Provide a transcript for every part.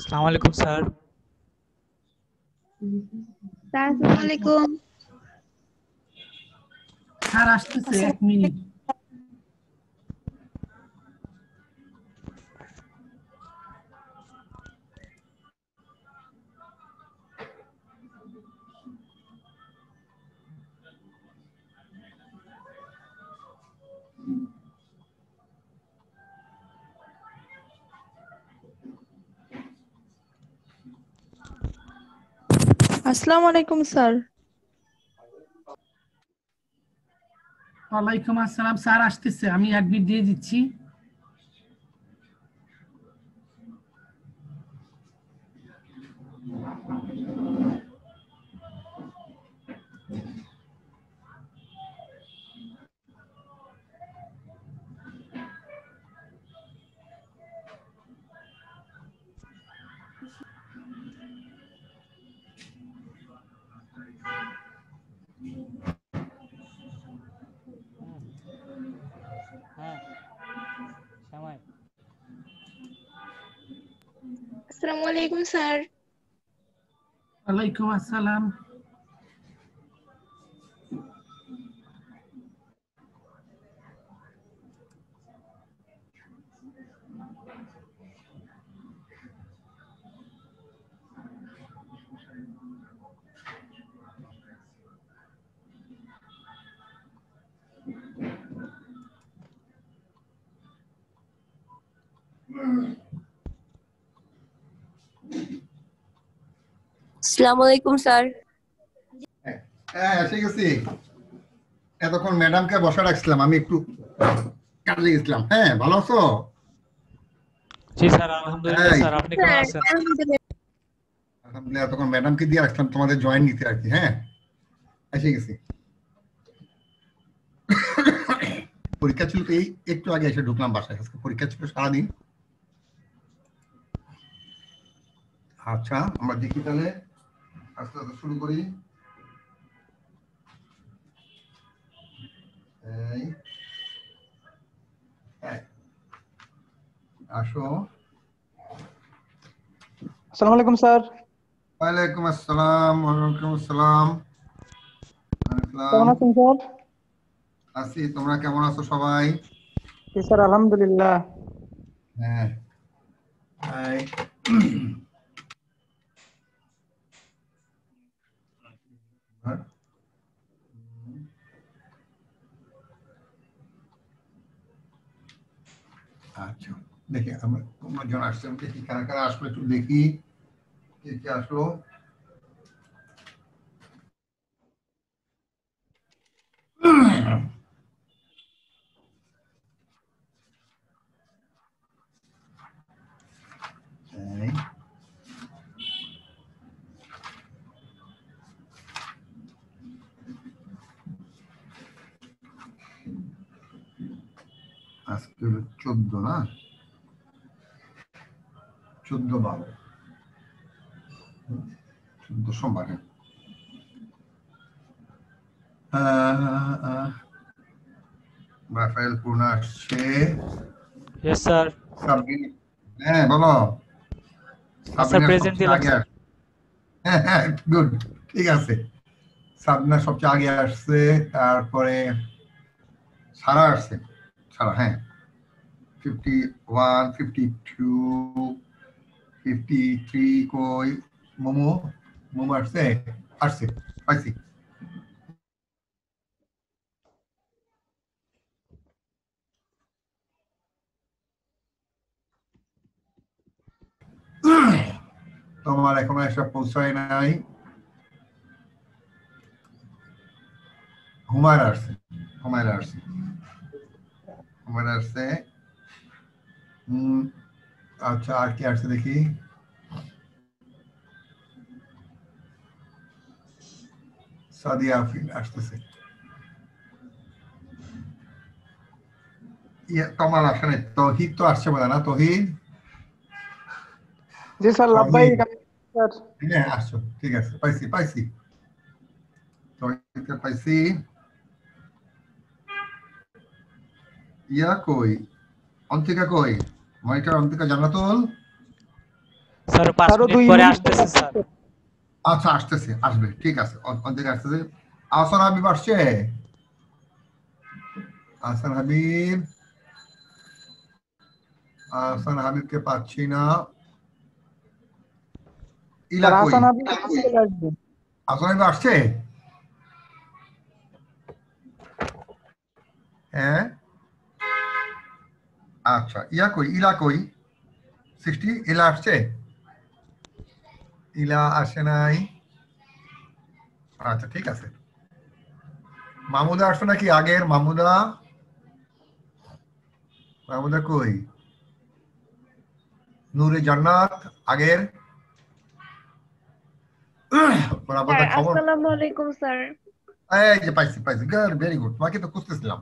আসসালামু আলাইকুম sir. Sir আসসালামু আলাইকুম। স্যার আসতেছে, 1 মিনিট। আসসালামু আলাইকুম স্যার। ওয়ালাইকুম আসসালাম। স্যার আসতেছে, আমি অ্যাডমিট দিয়ে দিচ্ছি। হ্যাঁ, শ্যামাই। আসসালামু আলাইকুম স্যার। ওয়ালাইকুম আসসালাম। আসসালামু আলাইকুম স্যার। হ্যাঁ, এসে গেছি। এতক্ষণ ম্যাডামকে বসা রাখছিলাম, আমি একটু কাজে গেছিলাম। হ্যাঁ, ভালো আছো? জি স্যার, আলহামদুলিল্লাহ। এই স্যার আপনি কেমন স্যার আছেন? আলহামদুলিল্লাহ, এতক্ষণ ম্যাডামকে দিয়ে রাখছিলাম তোমাদের জয়েন নিতে আর কি। হ্যাঁ, এসে গেছি। পরীক্ষা ছিল তো, এই একটু আগে এসে ঢুকলাম বাসায়। আজকে পরীক্ষা ছিল সারাদিন। আচ্ছা, আমরা দেখি তাহলে আস্তে আস্তে শুরু করি। এই এই, আসো। আসসালামু আলাইকুম স্যার। ওয়ালাইকুম আসসালাম। ওয়ালাইকুম আসসালাম। কেমন আসসালাম। আছেন স্যার? আছি, তোমরা কেমন আছো সবাই? জি স্যার, আলহামদুলিল্লাহ। হ্যাঁ। এই, আচ্ছা, দেখি আমরা তোমরা জন আসছে, আমি দেখি কারা কারা আসলো, একটু দেখি কে কে আসলো। এই, আজকে হলো 14 না, 14/12, 14 সোমবার। রাফায়েল পূর্ণা আসছে। Yes sir. সাবরিন, হ্যাঁ বলো। স্যার সাবরিনা প্রেজেন্ট সবচেয়ে দিলাম আগে স্যার। আসছে। হ্যাঁ হ্যাঁ, গুড, ঠিক আছে। সাবরিনা সবচেয়ে আগে আসছে, তারপরে সারা আসছে। সারা, হ্যাঁ। 51, 52, 53 কই? মোমো, মোমো আসছে, আসছে, পাইছি। তোমার এখনো এসব পৌঁছায় নাই। হুমায়রা আসছে, হুমায়রা আসছে, হুমায়রা আসছে। আচ্ছা, আর কি আসছে দেখি। সাদিয়া আফরিন আসতেছে। তোমার আসে নাই। তহিদ তো আসছে বলে না? তহিদ, জি স্যার, লাভবাহিক স্যার। হ্যাঁ আসছো, ঠিক আছে, পাইছি পাইছি, তহিদকে পাইছি। ইয়া কই? অন্তিকা কই? মনিটর অন্তিকা জান্নাতুল। স্যার 5 স্যারও মিনিট 2 পরে মিনিট আসতেছে স্যার। আচ্ছা আসতেছে, আসবে, ঠিক আছে, অন্তিক আসতেছে। আহসান হাবিব আসছে? আহসান হাবিব, আহসান হাবিবকে পাচ্ছি না। ইলা স্যার কই? হাসান আপনি চলে আসবেন। আহসান হাবিব আসছে? হ্যাঁ, আচ্ছা, ইয়া কই, ইলা কই? 60 ইলা আসছে? ইলা আসে নাই। আচ্ছা ঠিক আছে। মাহমুদা আসছে নাকি আগের? মাহমুদা, মাহমুদা কই? নূরে জান্নাত আগের? ওর আপাতত খবর? আসসালামু আলাইকুম স্যার। এই যে পাইছি পাইছি, গুড, ভেরি গুড। তোমাকে তো খুঁজতেছিলাম,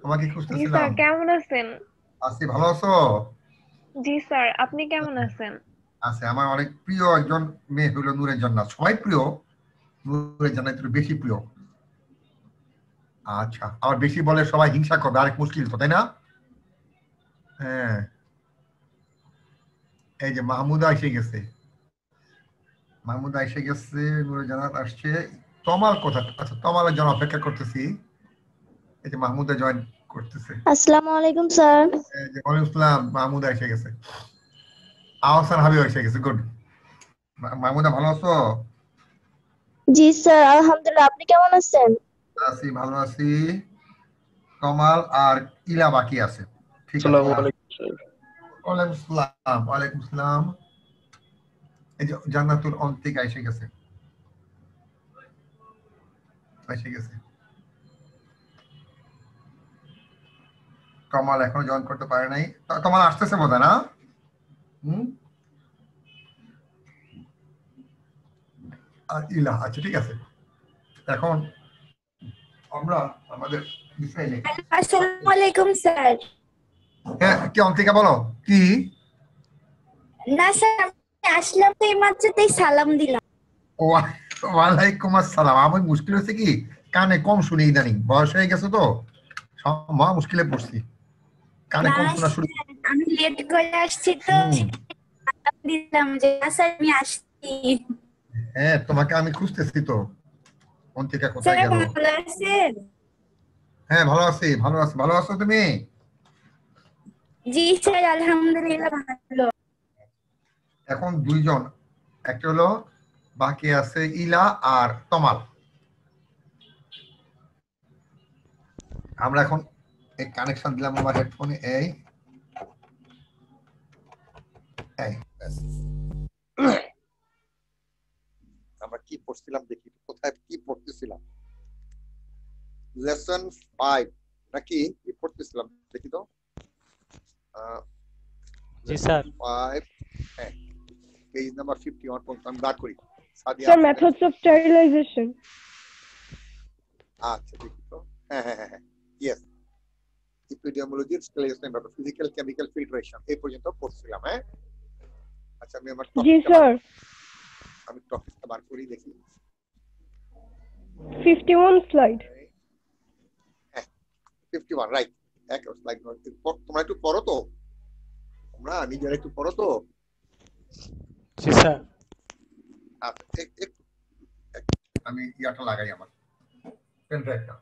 তোমাকে জি খুঁজতেছিলাম। স্যার, কেমন আছেন? আছি, ভালো আছো? জি স্যার, আপনি কেমন আছেন? আছে, আমার অনেক প্রিয় একজন মেয়ে হলো নূরে জান্নাত। সবাই প্রিয়, নূরে জান্নাত একটু বেশি প্রিয়। আচ্ছা, আবার বেশি বলে সবাই হিংসা করবে, আরেক মুশকিল তো, তাই না? হ্যাঁ, এই যে মাহমুদা এসে গেছে, মাহমুদা এসে গেছে, নূরে জান্নাত আসছে। তমাল কথা, আচ্ছা তমালের জন্য অপেক্ষা করতেছি। এই যে মাহমুদা জয়েন করতেছে। আসসালামু আলাইকুম স্যার। এই যে ওয়ালাইকুম আসসালাম, মাহমুদা এসে গেছে। আহসান হাবিব এসে গেছে, গুড। মাহমুদা ভালো আছো? জি স্যার, আলহামদুলিল্লাহ। আপনি কেমন আছেন? আছি, ভালো আছি। তমাল আর ইলা বাকি আছে, ঠিক আছে। আসসালামু আলাইকুম স্যার। ওয়ালাইকুম আসসালাম, ওয়ালাইকুম আসসালাম। এই যে জান্নাতুল অন্তিকা এসে গেছে, এসে গেছে। তমাল এখনো জয়েন করতে পারে নাই। তমাল আসতেছে বোধ হয়, না? আর ইলা, আচ্ছা ঠিক আছে। এখন আমরা আমাদের বিষয় নেই। আসসালামু আলাইকুম স্যার। হ্যাঁ, কি অন্তিকা বলো কি? না স্যার, আমি আসলাম তো এইমাত্র, তাই সালাম দিলাম। ওয়ালাইকুম আসসালাম। আমার মুশকিল হচ্ছে কি, কানে কম শুনি ইদানিং, বয়স হয়ে গেছে তো, মহা মুশকিলে পড়ছি, কানে না কম শোনা শুরু। স্যার, আমি লেট করে আসছি তো, হুম, সালাম দিলাম যে না স্যার আমি আসছি। হ্যাঁ, তোমাকে আমি খুঁজতেছি তো, অন্তিকা কোথায় স্যার গেল? ভালো আছেন? হ্যাঁ, ভালো আছি, ভালো আছি। ভালো আছো তুমি? জি স্যার, আলহামদুলিল্লাহ ভালো। এখন দুইজন, একটা হলো বাকি আছে ইলা আর তমাল। আমরা এখন এই কানেকশন দিলাম আমার হেডফোনে, এই এই ব্যাস। আমরা কি পড়ছিলাম দেখি, কোথায় কি পড়তেছিলাম? লেসন 5 নাকি কি পড়তেছিলাম দেখি তো। জি স্যার। 5, হ্যাঁ, পেজ নাম্বার 51 পর্যন্ত আমি বার করি। Sadia sir, methods of sterilization. আচ্ছা দেখি তো। হ্যাঁ হ্যাঁ হ্যাঁ, yes, epidemiology, sterilization, physical chemical filtration এই পর্যন্ত পড়ছিলাম। হ্যাঁ, আচ্ছা আমি আমার জি স্যার, আমি টপিকটা বার করি দেখি। 51 স্লাইড। হ্যাঁ, 51, রাইট। এক স্লাইড, তোমরা একটু পড়ো তো, তোমরা নিজেরা একটু পড়ো তো। জি স্যার। আচ্ছা, আমি ইয়াটা লাগাই, আমার পেন ড্রাইভটা।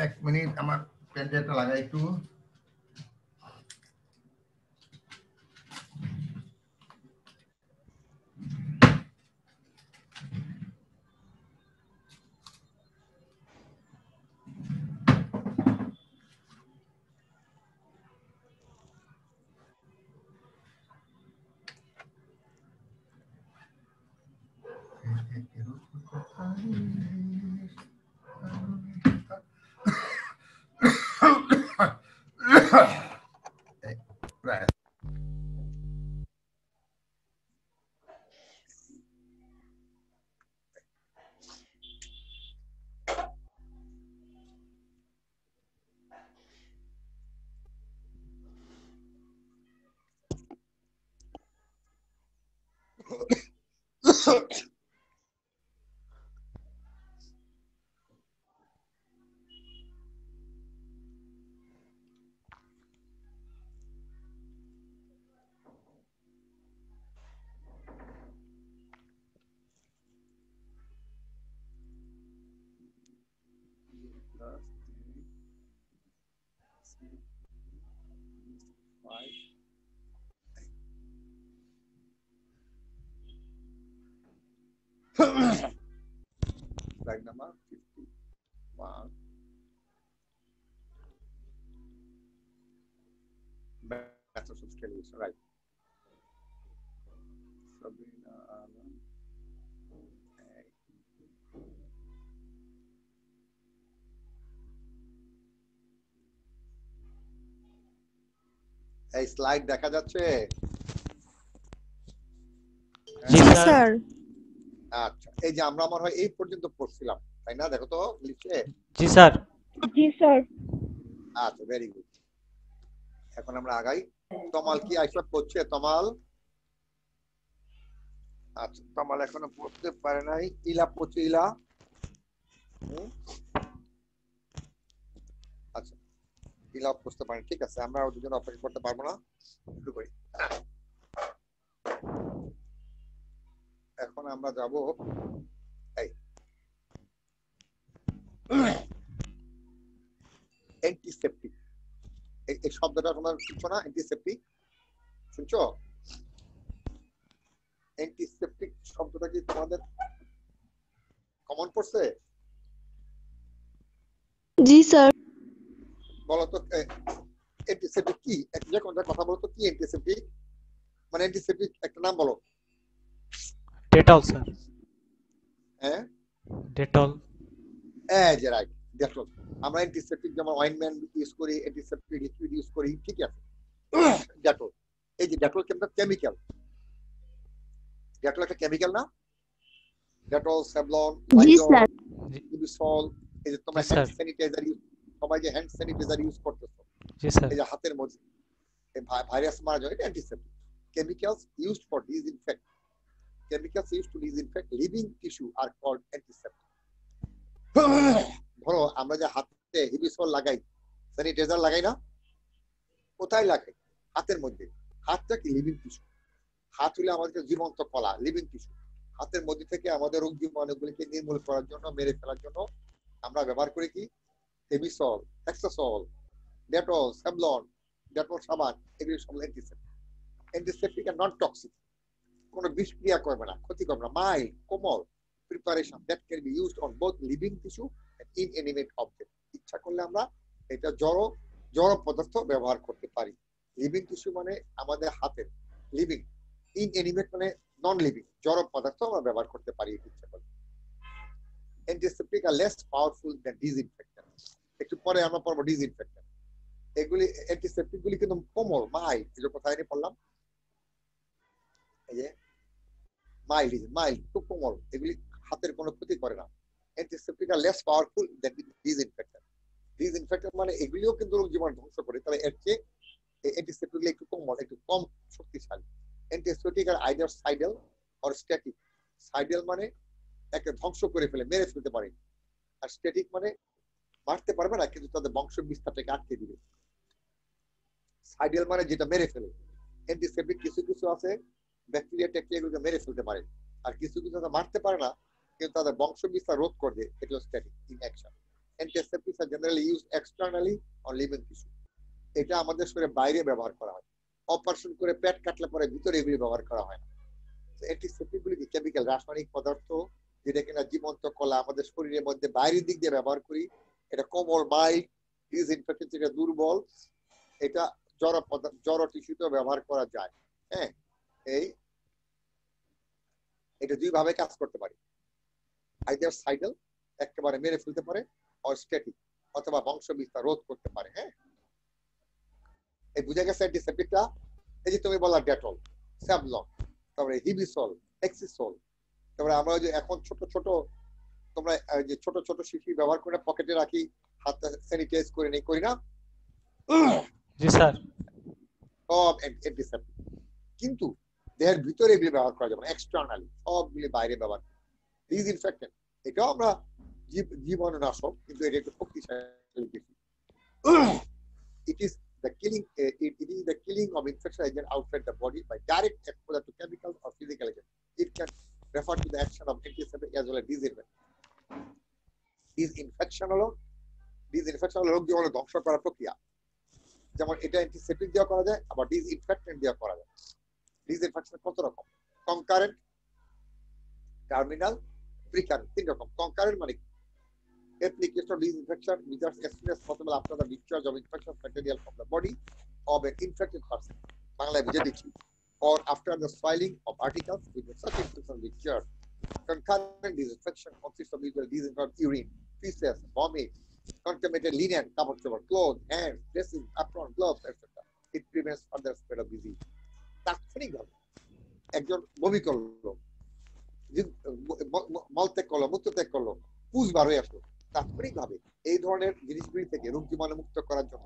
এক মিনিট, আমার পেন ড্রাইভটা লাগাই একটু। Slide number 51. Methods of sterilization, right? Sabrina Alam. এই স্লাইড দেখা যাচ্ছে? জি জি স্যার। স্যার। আচ্ছা, এই যে আমরা মনে হয় এই পর্যন্ত পড়ছিলাম, তাই না? দেখো তো লিখে। জি স্যার। জি স্যার। আচ্ছা, ভেরি গুড। এখন আমরা আগাই। তমাল কি আইসা পড়ছে? তমাল? আচ্ছা, তমাল এখনো পড়তে পারে নাই। ইলা পড়ছে? ইলা? আচ্ছা, ইলা পড়তে পারে, ঠিক আছে। আমরা দুজন অপেক্ষা করতে পারবো না, শুরু করি। এখন আমরা যাব এই অ্যান্টিসেপটিক। এই শব্দটা তোমরা শুনছো না? অ্যান্টিসেপটিক শুনছো? অ্যান্টিসেপটিক শব্দটা কি তোমাদের কমন পড়ছে? জি স্যার। বলো তো অ্যান্টিসেপটিক কি? যে কোনটা কথা বলো তো, কি অ্যান্টিসেপটিক? মানে অ্যান্টিসেপটিক একটা নাম বলো। Dettol sir. হ্যাঁ, ডেটল। এই যে রাইট, ডেটল। আমরা অ্যান্টিসেপটিক যেমন অয়েন্টমেন্ট ইউজ করি, অ্যান্টিসেপটিক লিকুইড ইউজ করি, ঠিক আছে। ডেটল, এই যে ডেটল কিন্তু কেমিক্যাল। ডেটল একটা কেমিক্যাল না? ডেটল, স্যাভলন, জি স্যার। লিবিসল, এই যে তোমরা জি, স্যার। হ্যান্ড স্যানিটাইজার ইউজ, সবাই যে হ্যান্ড স্যানিটাইজার ইউজ করতেছো, জি স্যার। এই যে হাতের মধ্যে এই ভাইরাস মারা যায়, এটা antiseptic. Chemicals used for disinfect, chemicals used to disinfect living tissue are called antiseptic. ধরো আমরা যে হাতে হিবিসল লাগাই, স্যানিটাইজার লাগাই না, কোথায় লাগাই? হাতের মধ্যে। হাতটা কি লিভিং টিস্যু? হাত হলে আমাদের জীবন্ত কলা, লিভিং টিস্যু। হাতের মধ্যে থেকে আমাদের রোগ জীবাণুগুলিকে নির্মূল করার জন্য, মেরে ফেলার জন্য আমরা ব্যবহার করি কি? Hibisol, Hexasol, Dettol, Savlon, Dettol সাবান, এগুলি সব অ্যান্টিসেপ্টিক। অ্যান্টিসেপ্টিক আর নন টক্সিক, কোনো বিষক্রিয়া করবে না, ক্ষতি করবে না, মাইল্ড, কোমল preparation that can be used on both living tissue and inanimate object. ইচ্ছা করলে আমরা এটা জড় পদার্থ ব্যবহার করতে পারি। লিভিং টিস্যু মানে আমাদের হাতের লিভিং, ইনঅ্যানিমেট মানে নন লিভিং, জড় পদার্থ আমরা ব্যবহার করতে পারি ইচ্ছা করলে। Antiseptic are less powerful than disinfectant. একটু পরে আমরা পড়বো ডিসইনফেক্ট্যান্ট। এগুলি অ্যান্টিসেপ্টিক গুলি কিন্তু কোমল, মাইল্ড, এই যে কোথায় নিয়ে পড়লাম, এই যে মাইল্ড, খুব কোমল, এগুলি হাতের কোনো ক্ষতি করে না। Antiseptic are less powerful than disinfectant. Disinfectant মানে এগুলিও কিন্তু রোগ জীবাণু ধ্বংস করে, তাহলে এর চেয়ে অ্যান্টিসেপ্টিক একটু কোমল, একটু কম শক্তিশালী। Antiseptic are either cidal or static. Cidal মানে একে ধ্বংস করে ফেলে, মেরে ফেলতে পারে, আর স্ট্যাটিক মানে মারতে পারবে না কিন্তু তাদের বংশ বিস্তারটাকে আটকে দিবে। সাইডাল মানে যেটা মেরে ফেলে। অ্যান্টিসেপ্টিক কিছু কিছু আছে ব্যাকটেরিয়া ট্যাকটেরিয়াগুলোকে মেরে ফেলতে পারে, আর কিছু কিছু মারতে পারে না কিন্তু তাদের বংশ বিস্তার রোধ করে দেয়, এটা static in action. Antiseptics are generally used externally on living tissue. এটা আমাদের শরীরে বাইরে ব্যবহার করা হয়, অপারেশন করে পেট কাটলে পরে ভিতরে এগুলি ব্যবহার করা হয় না। অ্যান্টিসেপ্টিক গুলি কি কেমিক্যাল, রাসায়নিক পদার্থ, যেটা কিনা জীবন্ত কলা আমাদের শরীরের মধ্যে বাইরের দিক দিয়ে ব্যবহার করি। এটা কোমল, মাইল্ড, ডিসইনফেক্টেন্ট, এটা দুর্বল, এটা জড় টিস্যুতেও ব্যবহার করা যায়। হ্যাঁ, এটা দুই ভাবে কাজ করতে পারে, আইদার সাইডাল একেবারে মেরে ফেলতে পারে, অর স্ট্যাটিক অথবা বংশ বিস্তার রোধ করতে পারে। হ্যাঁ, এই বুঝা গেছে অ্যান্টিসেপ্টিকটা? এই যে তুমি বললা ডেটল, স্যাভলন, তারপরে হিবিসল, হেক্সিসল, তারপরে আমরা যে এখন ছোট ছোট তোমরা যে ছোট ছোট শিশি ব্যবহার করে পকেটে রাখি, হাত স্যানিটাইজ করে নেই, করি না? জি স্যার। সব অ্যান্টিসেপ্টিক। কিন্তু দেহের ভিতরে এগুলি ব্যবহার করা যাবে না, এক্সটার্নালি সবগুলি বাইরে ব্যবহার। ডিসইনফেক্টেন্ট এটাও আমরা জীবাণুনাশক, কিন্তু এটা একটু শক্তিশালী বেশি। It is the killing of infection agent outside the body by direct exposure to chemicals or physical agent. It can refer to the action of antiseptic as well as disinfectant. Disinfection হলো রোগ জীবাণু ধ্বংস করার প্রক্রিয়া। যেমন এটা antiseptic দিয়ে করা যায়, আবার ডিসইনফেক্টেন্ট দিয়ে করা যায়। ডিসইনফেকশন কত রকম? কনকারেন্ট, টার্মিনাল, প্রিকারেন্ট, 3 রকম। কনকারেন্ট মানে application of disinfection measures as soon as possible after the discharge of infectious material from the body of an infected person, বাংলায় বুঝে দিচ্ছি, or after the soiling of articles with such infection discharge. Concurrent disinfection consists of usually disinfected urine, feces, vomit, contaminated linen, কাপড় চোপড়, clothes, hands, dressing, apron, gloves, etc. It prevents further spread of disease. তাৎক্ষণিকভাবে একজন বমি করলো, মলত্যাগ করলো, মূত্রত্যাগ করলো, পুজ বার হয়ে আসলো, তাৎক্ষণিকভাবে এই ধরনের জিনিসগুলি থেকে রোগ জীবাণু মুক্ত করার জন্য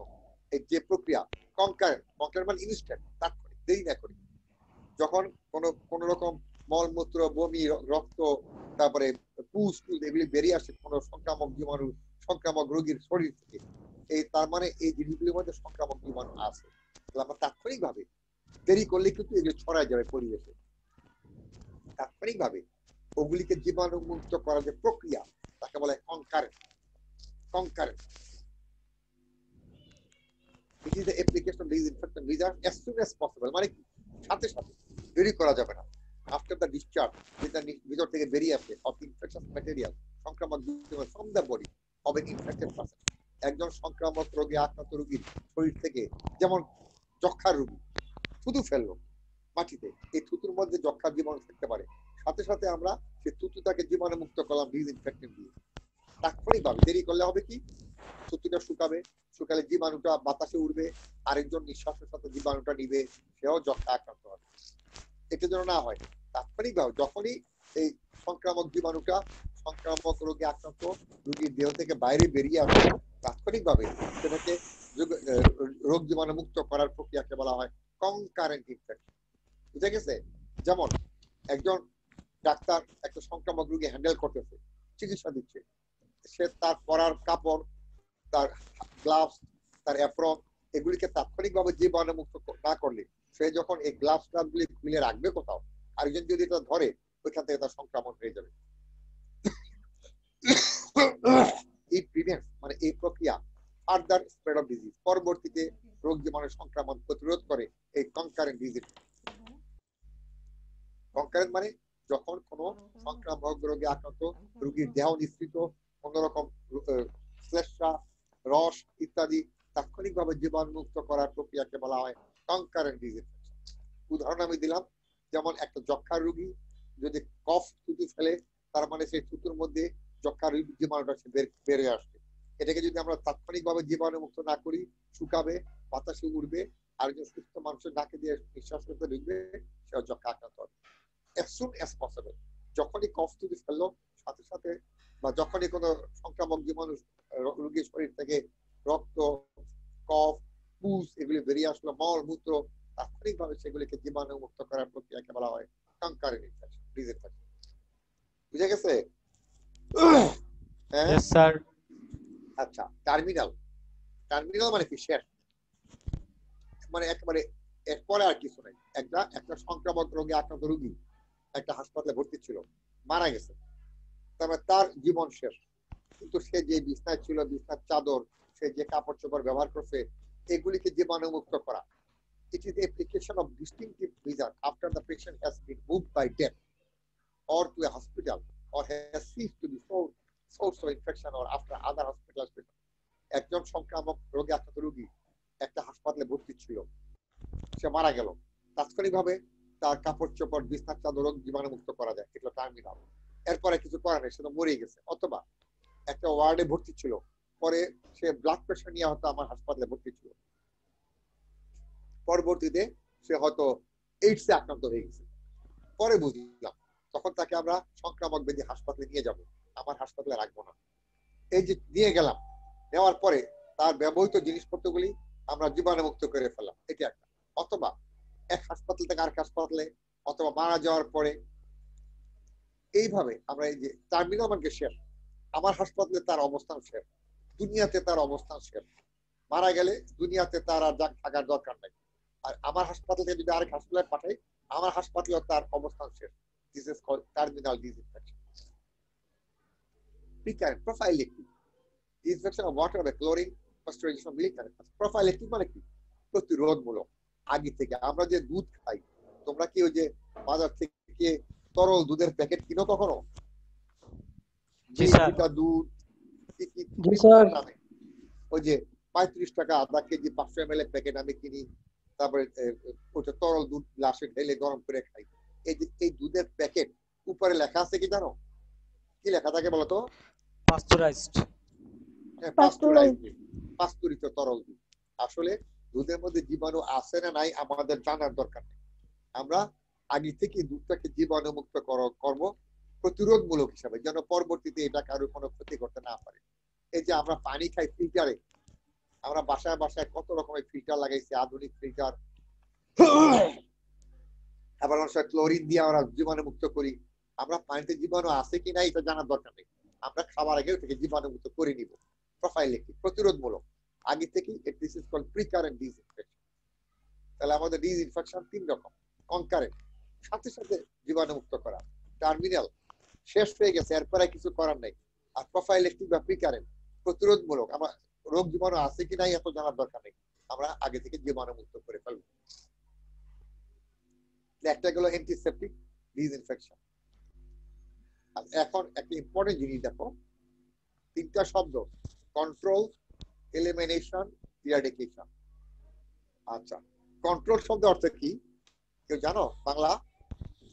এই যে প্রক্রিয়া কনকারেন্ট মানে ইনস্ট্যান্ট, তাৎক্ষণিক, দেরি না করে। যখন কোন রকম মলমূত্র, বমি, রক্ত, তারপরে পুজ এগুলি বেরিয়ে আসে কোন সংক্রামক জীবাণু, সংক্রামক রোগীর শরীর থেকে, এই তার মানে এই জিনিসগুলির মধ্যে সংক্রামক জীবাণু আছে। আমরা তাৎক্ষণিকভাবে, দেরি করলে কিন্তু এগুলো ছড়ায় যাবে পরিবেশে। তাৎক্ষণিকভাবে ওগুলিকে জীবাণু মুক্ত করার যে প্রক্রিয়া তাকে বলে concurrent. It is the application of disinfectant measures as soon as possible, মানে সাথে সাথে, দেরি করা যাবে না। After the discharge, যেটা ভিতর থেকে বেরিয়ে আসে of infectious material, সংক্রামক জীবাণু from the body of an infected person, একজন সংক্রামক রোগে আক্রান্ত রোগীর শরীর থেকে, যেমন যক্ষার রোগী থুতু ফেললো মাটিতে, এই থুতুর মধ্যে যক্ষার জীবাণু থাকতে পারে, সাথে সাথে আমরা সেই থুতুটাকে জীবাণু মুক্ত করলাম ডিসইনফেক্টেন্ট দিয়ে। তাৎক্ষণিকভাবে, দেরি করলে হবে কি, থুতুটা শুকালে জীবাণুটা বাতাসে উড়বে, আরেকজন নিঃশ্বাসের সাথে জীবাণুটা নিবে, সেও যক্ষা আক্রান্ত হবে। এটা যেন না হয়, তাৎক্ষণিকভাবে যখনই এই সংক্রামক জীবাণুটা সংক্রামক রোগে আক্রান্ত রোগীর দেহ থেকে বাইরে বেরিয়ে আসে, তাৎক্ষণিকভাবে সেটাকে রোগ জীবাণু মুক্ত করার প্রক্রিয়াকে বলা হয় কনকারেন্ট ইনফেকশন। বুঝে গেছে? যেমন একজন ডাক্তার একটা সংক্রামক রোগী হ্যান্ডেল করতেছে, চিকিৎসা দিচ্ছে, সে তার পরার কাপড়, তার গ্লাভস, তার অ্যাপ্রন, এগুলিকে তাৎক্ষণিকভাবে জীবাণু মুক্ত না করলে, সে যখন এই গ্লাভস গুলি খুলে রাখবে কোথাও, আরেকজন যদি এটা ধরে, ওইখান থেকে তার সংক্রমণ হয়ে যাবে। এই প্রিভেন্ট মানে এই প্রক্রিয়া ফার্দার স্প্রেড অফ ডিজিজ, পরবর্তীতে রোগ জীবাণু সংক্রমণ প্রতিরোধ করে এই কনকারেন্ট ডিজিজ। কনকারেন্ট মানে যখন কোন সংক্রামক রোগে আক্রান্ত রোগীর দেহ নিঃসৃত কোন রকম শ্লেষ্মা, রস ইত্যাদি তাৎক্ষণিকভাবে জীবাণু মুক্ত করার প্রক্রিয়াকে বলা হয় কনকারেন্ট ডিজিজ। উদাহরণ আমি দিলাম, যেমন একটা যক্ষার রোগী যদি কফ থুতু ফেলে, তার মানে সেই থুতুর মধ্যে যক্ষার জীবাণুটা বের হয়ে আসবে। এটাকে যদি আমরা তাৎক্ষণিকভাবে জীবাণু মুক্ত না করি, শুকাবে, বাতাসে উড়বে, আর একজন সুস্থ মানুষের নাকে দিয়ে নিঃশ্বাস করতে ঢুকবে, সে যক্ষা আক্রান্ত হবে। as soon as possible, যখনই কফ থুতু ফেললো সাথে সাথে, বা যখনই কোনো সংক্রামক জীবাণু রোগীর শরীর থেকে রক্ত, কফ, পুজ এগুলি বেরিয়ে আসলো, মল মূত্র, তাৎক্ষণিকভাবে সেগুলিকে জীবাণু মুক্ত করার প্রক্রিয়াকে বলা হয় কনকারেন্ট ইনফেকশন, ডিসইনফেকশন। বুঝে গেছে? Yes, sir. আচ্ছা, টার্মিনাল মানে কি? শেষ, মানে একেবারে এরপরে আর কিছু নাই। একটা সংক্রামক রোগে আক্রান্ত রোগী একটা হাসপাতালে ভর্তি ছিল, মারা গেছে, তারপরে তার জীবন শেষ, কিন্তু সে যে বিছনায় ছিল, বিছনার চাদর, সে যে কাপড় চোপড় ব্যবহার করছে, এগুলিকে জীবাণু মুক্ত করা। It is the application of distinctive measure after the patient has been moved by death or to a hospital or has ceased to be source of infection or after other hospitalization. একজন সংক্রামক রোগে আক্রান্ত রোগী একটা হাসপাতালে ভর্তি ছিল, সে মারা গেল, তাৎক্ষণিকভাবে তার কাপড় চোপড়, বিছনার চাদর জীবাণু মুক্ত করা যায়, এগুলো টার্মিনাল। এরপরে কিছু করার নেই, সে তো মরে গেছে। অথবা একটা ওয়ার্ডে ভর্তি ছিল, পরে সে ব্লাড প্রেশার নিয়ে হয়তো আমার হাসপাতালে ভর্তি ছিল, পরবর্তীতে সে হয়তো এইডসে আক্রান্ত হয়ে গেছে, পরে বুঝলাম, তখন তাকে আমরা সংক্রামক ব্যাধি হাসপাতালে নিয়ে যাব, আমার হাসপাতালে রাখবো না। এই যে নিয়ে গেলাম, নেওয়ার পরে তার ব্যবহৃত জিনিসপত্রগুলি আমরা জীবাণু মুক্ত করে ফেললাম, এটা একটা। অথবা এক হাসপাতাল থেকে আরেক হাসপাতালে অথবা মারা যাওয়ার পরে। এইভাবে আমরা এই যে টার্মিনাল মানে শেষ, আমার হাসপাতালে তার অবস্থান শেষ, দুনিয়াতে তার অবস্থান শেষ, মারা গেলে দুনিয়াতে তার আর থাকার দরকার নাই। আর আমার হাসপাতাল থেকে যদি আরেক হাসপাতালে পাঠাই, আমার হাসপাতালে তার অবস্থান শেষ। This is called terminal disease infection. Recurrent prophylactic disinfection of water by chlorine, pasteurization of milk and prophylactic মানে কি? প্রতিরোধমূলক। আগে থেকে আমরা যে দুধ খাই, তোমরা কি ওই যে বাজার থেকে তরল দুধের প্যাকেট কিনো কখনো? জি স্যার। দুধ জি স্যার। ওই যে 35 টাকা আধা কেজি 500 ml প্যাকেট আমি কিনি, তারপরে ওটা তরল দুধ গ্লাসে ঢেলে গরম করে খাই। এই যে এই দুধের প্যাকেট উপরে লেখা আছে কি জানো? কি লেখা থাকে বলো তো? পাস্তুরাইজড। পাস্তুরিত তরল দুধ। আসলে দুধের মধ্যে জীবাণু আছে না নাই আমাদের জানার দরকার নেই। আমরা আগে থেকে দুধটাকে জীবাণুমুক্ত করব প্রতিরোধমূলক হিসাবে, যেন পরবর্তীতে এটা কারো কোনো ক্ষতি করতে না পারে। এই যে আমরা পানি খাই ফিল্টারে, আমরা বাসায় বাসায় কত রকমের ফিল্টার লাগাইছি, আধুনিক ফিল্টার। আবার অনেক সময় ক্লোরিন দিয়ে আমরা জীবাণুমুক্ত করি। আমরা পানিতে জীবাণু আছে কি না এটা জানার দরকার নেই, আমরা খাবার আগে থেকে জীবাণুমুক্ত করে নিব। প্রোফাইলেটিক প্রতিরোধমূলক আগে থেকে। দিস ইজ কল্ড প্রিকারেন্ট ডিজিজ ইনফেকশন। তাহলে আমাদের ডিজিজ ইনফেকশন তিন রকম: কনকারেন্ট সাথে সাথে জীবাণুমুক্ত করা, টার্মিনাল শেষ হয়ে গেছে এরপরে কিছু করার নাই, আর প্রোফাইলেটিক বা প্রিকারেন্ট প্রতিরোধমূলক আমরা রোগ জীবাণু আছে কি নাই এত জানার দরকার নেই, আমরা আগে থেকে জীবাণুমুক্ত করে ফেলব। একটা গেল অ্যান্টিসেপটিক ডিসইনফেকশন। এখন একটা ইম্পর্টেন্ট জিনিস দেখো, তিনটা শব্দ: কন্ট্রোল, এলিমিনেশন, ইরাডিকেশন। আচ্ছা, কন্ট্রোল শব্দ অর্থ কি কেউ জানো বাংলা?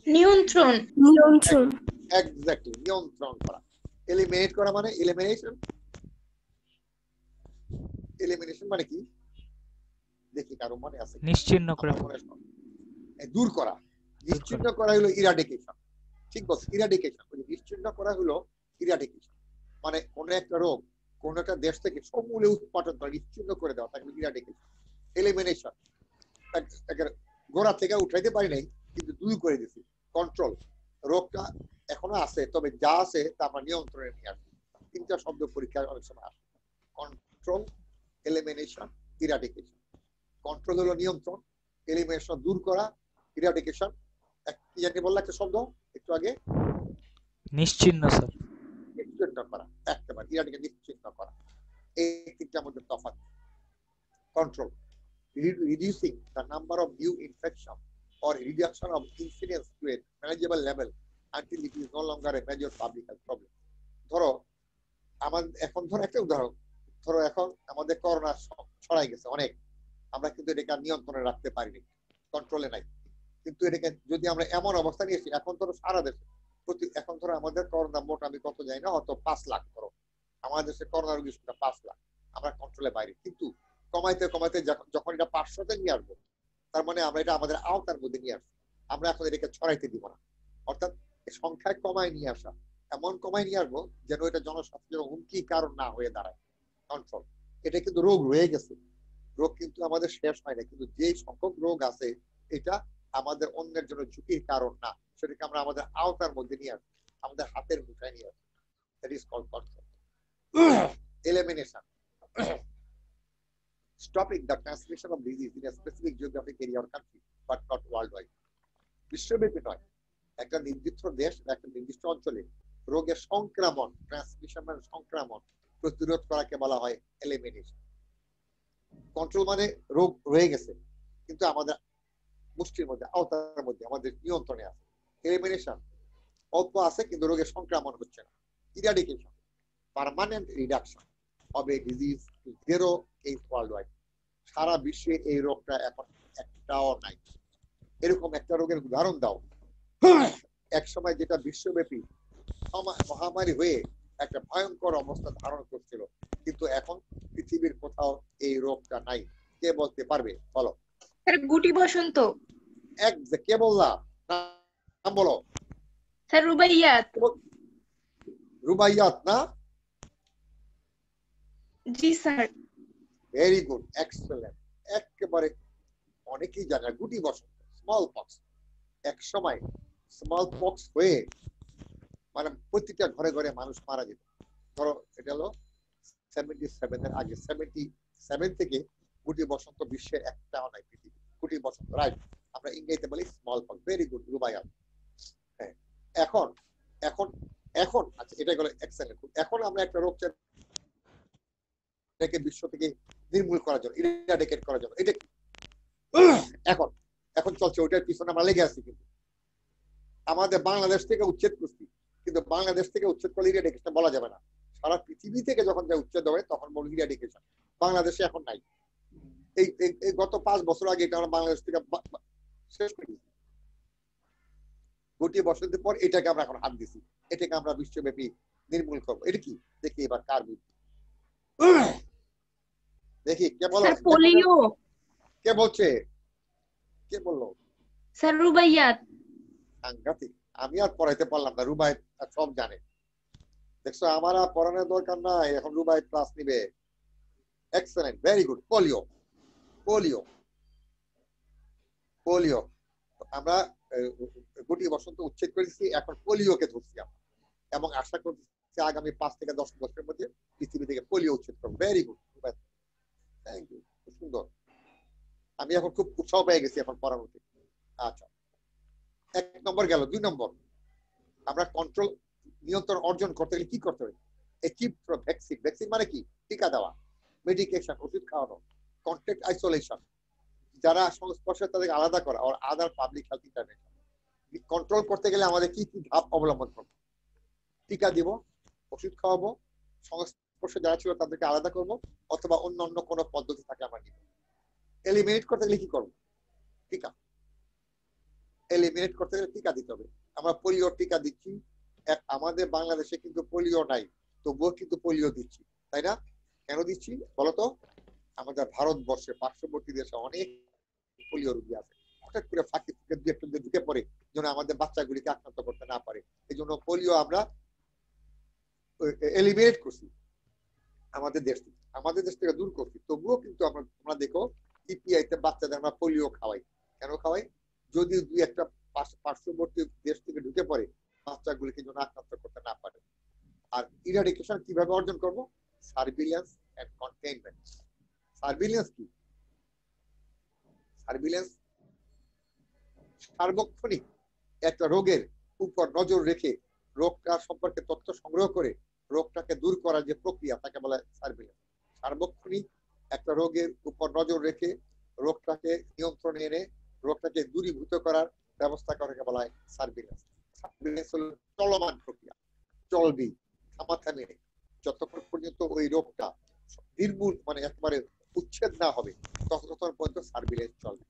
নিয়ন্ত্রণ। এক্স্যাক্টলি, নিয়ন্ত্রণ করা। এলিমিনেট করা মানে এলিমিনেশন। এলিমিনেশন মানে কি দেখি কারো মনে আছে? নিশ্চিহ্ন করে দূর করা। নিশ্চিহ্ন করা হলো ইরাডিকেশন। ঠিক বলছো, ইরাডিকেশন। নিশ্চিহ্ন করা হলো ইরাডিকেশন, মানে কোন একটা রোগ কোন একটা দেশ থেকে সমূলে উৎপাদন করা, নিশ্চিহ্ন করে দেওয়া, তাকে ইরাডিকেশন। এলিমিনেশন গোড়া থেকে উঠাইতে পারি নাই কিন্তু দূর করে দিছি। কন্ট্রোল, রোগটা এখনো আছে তবে যা আছে তা আমরা নিয়ন্ত্রণে নিয়ে আসি। তিনটা শব্দ পরীক্ষায় অনেক সময় আসে: কন্ট্রোল, এলিমিনেশন, ইরাডিকেশন। কন্ট্রোল হলো নিয়ন্ত্রণ, এলিমিনেশন দূর করা, ইরাডিকেশন কি জানি বললা একটা শব্দ একটু আগে? নিশ্চিহ্ন স্যার। নিশ্চিহ্ন করা, একেবারে ইরাডিকেশন নিশ্চিহ্ন করা। এই তিনটার মধ্যে তফাৎ। Control, reducing the number of new infection or reduction of incidence to a manageable level until it is no longer a major public health problem. ধরো এখন ধরো একটা উদাহরণ, ধরো এখন আমাদের করোনা ছড়াই গেছে অনেক, আমরা কিন্তু এটাকে নিয়ন্ত্রণে রাখতে পারিনি, কন্ট্রোলে নাই। কিন্তু এটাকে যদি আমরা এমন অবস্থা নিয়েছি, এখন ধরো সারা দেশে এখন ধরো আমাদের করোনা মোট আমি কত জানি না, হয়তো 5 লাখ, ধরো আমাদের দেশে করোনা রোগীর সংখ্যা 5 লাখ, আমরা কন্ট্রোলে বাইরে। কিন্তু কমাইতে কমাইতে যখন এটা 500-তে নিয়ে আসবো, তার মানে আমরা এটা আমাদের আওতার মধ্যে নিয়ে আসবো। আমরা এখন এটাকে ছড়াইতে দিব না, অর্থাৎ সংখ্যায় কমায় নিয়ে আসা, এমন কমায় নিয়ে আসবো যেন এটা জনস্বাস্থ্যের হুমকি কারণ না হয়ে দাঁড়ায়। কন্ট্রোল, এটা কিন্তু রোগ রয়ে গেছে, রোগ কিন্তু আমাদের শেষ হয় না, কিন্তু যে সংখ্যক রোগ আছে এটা আমাদের অন্যের জন্য ঝুঁকির কারণ না, সেটাকে আমরা আমাদের আওতার মধ্যে নিয়ে আসবো, আমাদের হাতের মুঠায় নিয়ে আসবো। That is called control. Elimination, stopping the transmission of disease in a specific geographic area or country, but not worldwide. বিশ্বব্যাপী নয়, একটা নির্দিষ্ট দেশ, একটা নির্দিষ্ট অঞ্চলে রোগের সংক্রমণ, ট্রান্সমিশন মানে সংক্রমণ প্রতিরোধ করাকে বলা হয় এলিমিনেশন। কন্ট্রোল মানে রোগ রয়ে গেছে কিন্তু আমাদের মুষ্টির মধ্যে, আওতার মধ্যে, আমাদের নিয়ন্ত্রণে আছে। এলিমিনেশন অল্প আছে কিন্তু রোগের সংক্রমণ হচ্ছে না। Eradication, permanent reduction of a disease to zero case worldwide. সারা বিশ্বে এই রোগটা এখন একটাও নাই। এরকম একটা রোগের উদাহরণ দাও এক সময় যেটা বিশ্বব্যাপী মহামারী হয়ে একটা ভয়ঙ্কর অবস্থা ধারণ করছিল, কিন্তু এখন পৃথিবীর কোথাও এই রোগটা নাই। কে বলতে পারবে বলো? স্যার গুটি বসন্ত। কে বললা? নাম বলো। স্যার রুবাইয়াত। রুবাইয়াত না? জি স্যার। ভেরি গুড, এক্সেলেন্ট, একেবারে অনেকেই জানে। গুটি বসন্ত, স্মল পক্স, এক সময় স্মল পক্স হয়ে মানে প্রতিটা ঘরে ঘরে মানুষ মারা যেত। ধরো এটা হলো 77 এর আগে, 77 থেকে গুটি বসন্ত বিশ্বের একটাও নাই পৃথিবী। গুটি বসন্ত, রাইট, আমরা ইংরেজিতে বলি small pox. Very good Rubaiya. হ্যাঁ, এখন এখন এখন আচ্ছা এটা গেল এক্সেলেন্ট। এখন আমরা একটা রোগ চাই বিশ্ব থেকে নির্মূল করার জন্য, ইরাডিকেট করার জন্য। এটা এখন এখন চলছে, ওইটার পিছনে আমরা লেগে আছি। কিন্তু আমাদের বাংলাদেশ থেকে উচ্ছেদ করছি, কিন্তু বাংলাদেশ থেকে উচ্ছেদ করলে ইরাডিকেশন বলা যাবে না। সারা পৃথিবী থেকে যখন যা উচ্ছেদ হবে তখন বলবো ইরাডিকেশন। বাংলাদেশে এখন নাই। এই গত 5 বছর আগে এটা আমরা বাংলাদেশ থেকে শেষ করে দিয়েছি। গোটিয়ে বছরের পর এটাকে আমরা এখন হাত দিছি, এটাকে আমরা বিশ্বব্যাপী নির্মূল করবো। এটা কি দেখি এবার কার বুদ্ধি দেখি। কে বলো? পোলিও। কে বলছে? কে বললো? স্যার রুবাইয়াত। সাংঘাতিক। আমি আর পড়াইতে পারলাম না, রুবাই সব জানে। দেখছো আমার আর পড়ানোর দরকার নাই, এখন রুবাই ক্লাস নিবে। Excellent, very good. Polio, polio, polio আমরা গুটি বসন্ত উচ্ছেদ করেছি, এখন পোলিওকে ধরছি আমরা, এবং আশা করছি আগামী 5 থেকে 10 বছরের মধ্যে পৃথিবী থেকে পোলিও উচ্ছেদ করবো। ভেরি গুড, থ্যাংক ইউ, খুব সুন্দর। আমি এখন খুব উৎসাহ পেয়ে গেছি এখন পড়ানোতে। আচ্ছা, 1 নম্বর গেল। 2 নম্বর, আমরা কন্ট্রোল নিয়ন্ত্রণ অর্জন করতে গেলে কি করতে হবে? Achieve vaccine. ভ্যাকসিন মানে কি? টিকা দেওয়া, মেডিকেশন, ওষুধ খাওয়ানো, কন্ট্যাক্ট আইসোলেশন, যারা সংস্পর্শে তাদেরকে আলাদা করা, আর আদার পাবলিক হেলথ ইন্টারভেনশন। কন্ট্রোল করতে গেলে আমাদের কি কি ধাপ অবলম্বন করবো? টিকা দিব, ওষুধ খাওয়াবো, সংস্পর্শে যারা ছিল তাদেরকে আলাদা করব, অথবা অন্য অন্য কোনো পদ্ধতি থাকে আমরা নিব। এলিমিনেট করতে গেলে কি করবো? টিকা। এলিমিনেট করতে গেলে টিকা দিতে হবে। আমরা পোলিও টিকা দিচ্ছি, আমাদের বাংলাদেশে কিন্তু পোলিও নাই, তবুও কিন্তু পোলিও দিচ্ছি, তাই না? কেন দিচ্ছি বলতো? আমাদের ভারতবর্ষে পার্শ্ববর্তী দেশে অনেক পোলিও রোগী আছে, হঠাৎ করে ফাঁকি ঢুকে পড়ে যেন আমাদের বাচ্চাগুলিকে আক্রান্ত করতে না পারে। এই জন্য পোলিও আমরা এলিমিনেট করছি আমাদের দেশ থেকে দূর করছি। তবুও কিন্তু আমরা দেখো ইপিআইতে বাচ্চাদের আমরা পোলিও খাওয়াই। কেন খাওয়াই? যদি 2-1টা পার্শ্ববর্তী দেশ থেকে ঢুকে পড়ে বাচ্চাগুলিকে যেন আক্রান্ত করতে না পারে। আর ইরাডিকেশন কিভাবে অর্জন করব? Surveillance and containment. সার্ভিলেন্স কি? সার্ভিলেন্স সার্বক্ষণিক একটা রোগের উপর নজর রেখে রোগটা সম্পর্কে তথ্য সংগ্রহ করে রোগটাকে দূর করার যে প্রক্রিয়া তাকে বলা হয় সার্ভিলেন্স। সার্বক্ষণিক একটা রোগের উপর নজর রেখে রোগটাকে নিয়ন্ত্রণে এনে রোগটাকে দূরীভূত করার ব্যবস্থা করাকে বলা হয় সার্ভিলেন্স। সার্ভিলেন্স হলো চলমান প্রক্রিয়া, চলবি, থামাথামি নেই, যতক্ষণ পর্যন্ত ওই রোগটা নির্মূল মানে একেবারে উচ্ছেদ না হবে ততক্ষণ পর্যন্ত সার্ভিলেন্স চলবে।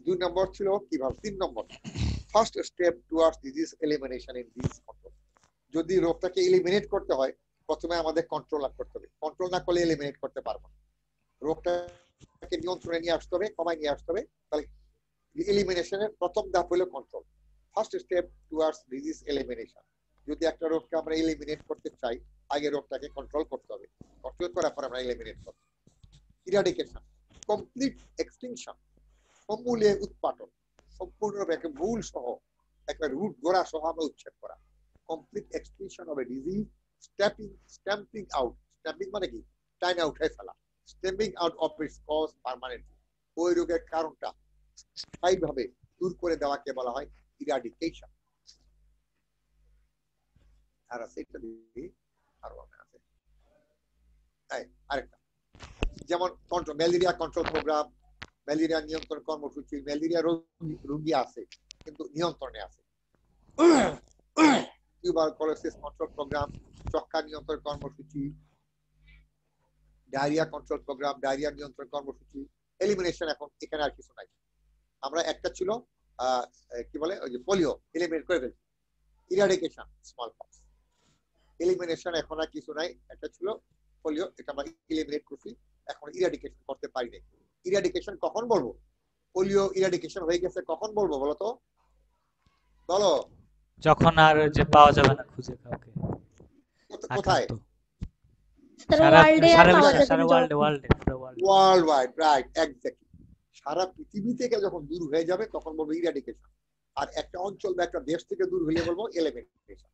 2 নম্বর ছিল কিভাবে। 3 number, first step towards disease elimination in disease control. যদি রোগটাকে এলিমিনেট করতে হয় প্রথমে আমাদের কন্ট্রোল করতে হবে। কন্ট্রোল না করলে এলিমিনেট করতে পারবো না। রোগটাকে নিয়ন্ত্রণে নিয়ে আসতে হবে, কমায় নিয়ে আসতে হবে। তাহলে এলিমিনেশনের প্রথম ধাপ হলো control. First step towards disease elimination. যদি একটা রোগকে আমরা এলিমিনেট করতে চাই আগে রোগটাকে কন্ট্রোল করতে হবে, কন্ট্রোল করার পর আমরা এলিমিনেট করব। ইরাডিকেশন, কমপ্লিট এক্সটিংশন, সমূলে উৎপাটন, সম্পূর্ণভাবে মূল সহ একটা রুট গোড়া সহ আমরা উচ্ছেদ করা। Complete extinction of a disease, stamping out. Stamping মানে কি? টাইম আউট হয়ে ফেলা। Stamping out of its cause permanently. ওই রোগের কারণটা স্থায়ীভাবে দূর করে দেওয়াকে বলা হয় ইরাডিকেশন। আর আছে এটা দিয়ে আরো আছে আরেকটা, যেমন ম্যালেরিয়া কন্ট্রোল প্রোগ্রাম, ম্যালেরিয়া নিয়ন্ত্রণ কর্মসূচি। ম্যালেরিয়া রোগী আছে কিন্তু নিয়ন্ত্রণে আছে। টিউবারকুলোসিস কন্ট্রোল প্রোগ্রাম, যক্ষ্মা নিয়ন্ত্রণ কর্মসূচি, ডায়রিয়া কন্ট্রোল প্রোগ্রাম, ডায়রিয়া নিয়ন্ত্রণ কর্মসূচি। এলিমিনেশন এখন এখানে আর কিছু নাই। আমরা একটা ছিল কি বলে ওই যে পোলিও, এলিমিনেট করে ফেলছি। ইরাডিকেশন স্মল পক্স, এলিমিনেশন এখন আর কিছু নাই। একটা ছিল পোলিও, এটা আমরা এলিমিনেট করছি, এখন ইরাডিকেশন করতে পারি নাই। ইরাডিকেশন কখন বলবো? পোলিও ইরাডিকেশন হয়ে গেছে কখন বলবো বলো তো? বলো। যখন আর যে পাওয়া যাবে না খুঁজে কাউকে। কোথায়? সারা ওয়ার্ল্ডে, পুরো world. World wide, right, exactly. সারা পৃথিবী থেকে যখন দূর হয়ে যাবে তখন বলবো ইরাডিকেশন। আর একটা অঞ্চল বা একটা দেশ থেকে দূর হলে বলবো এলিমিনেশন।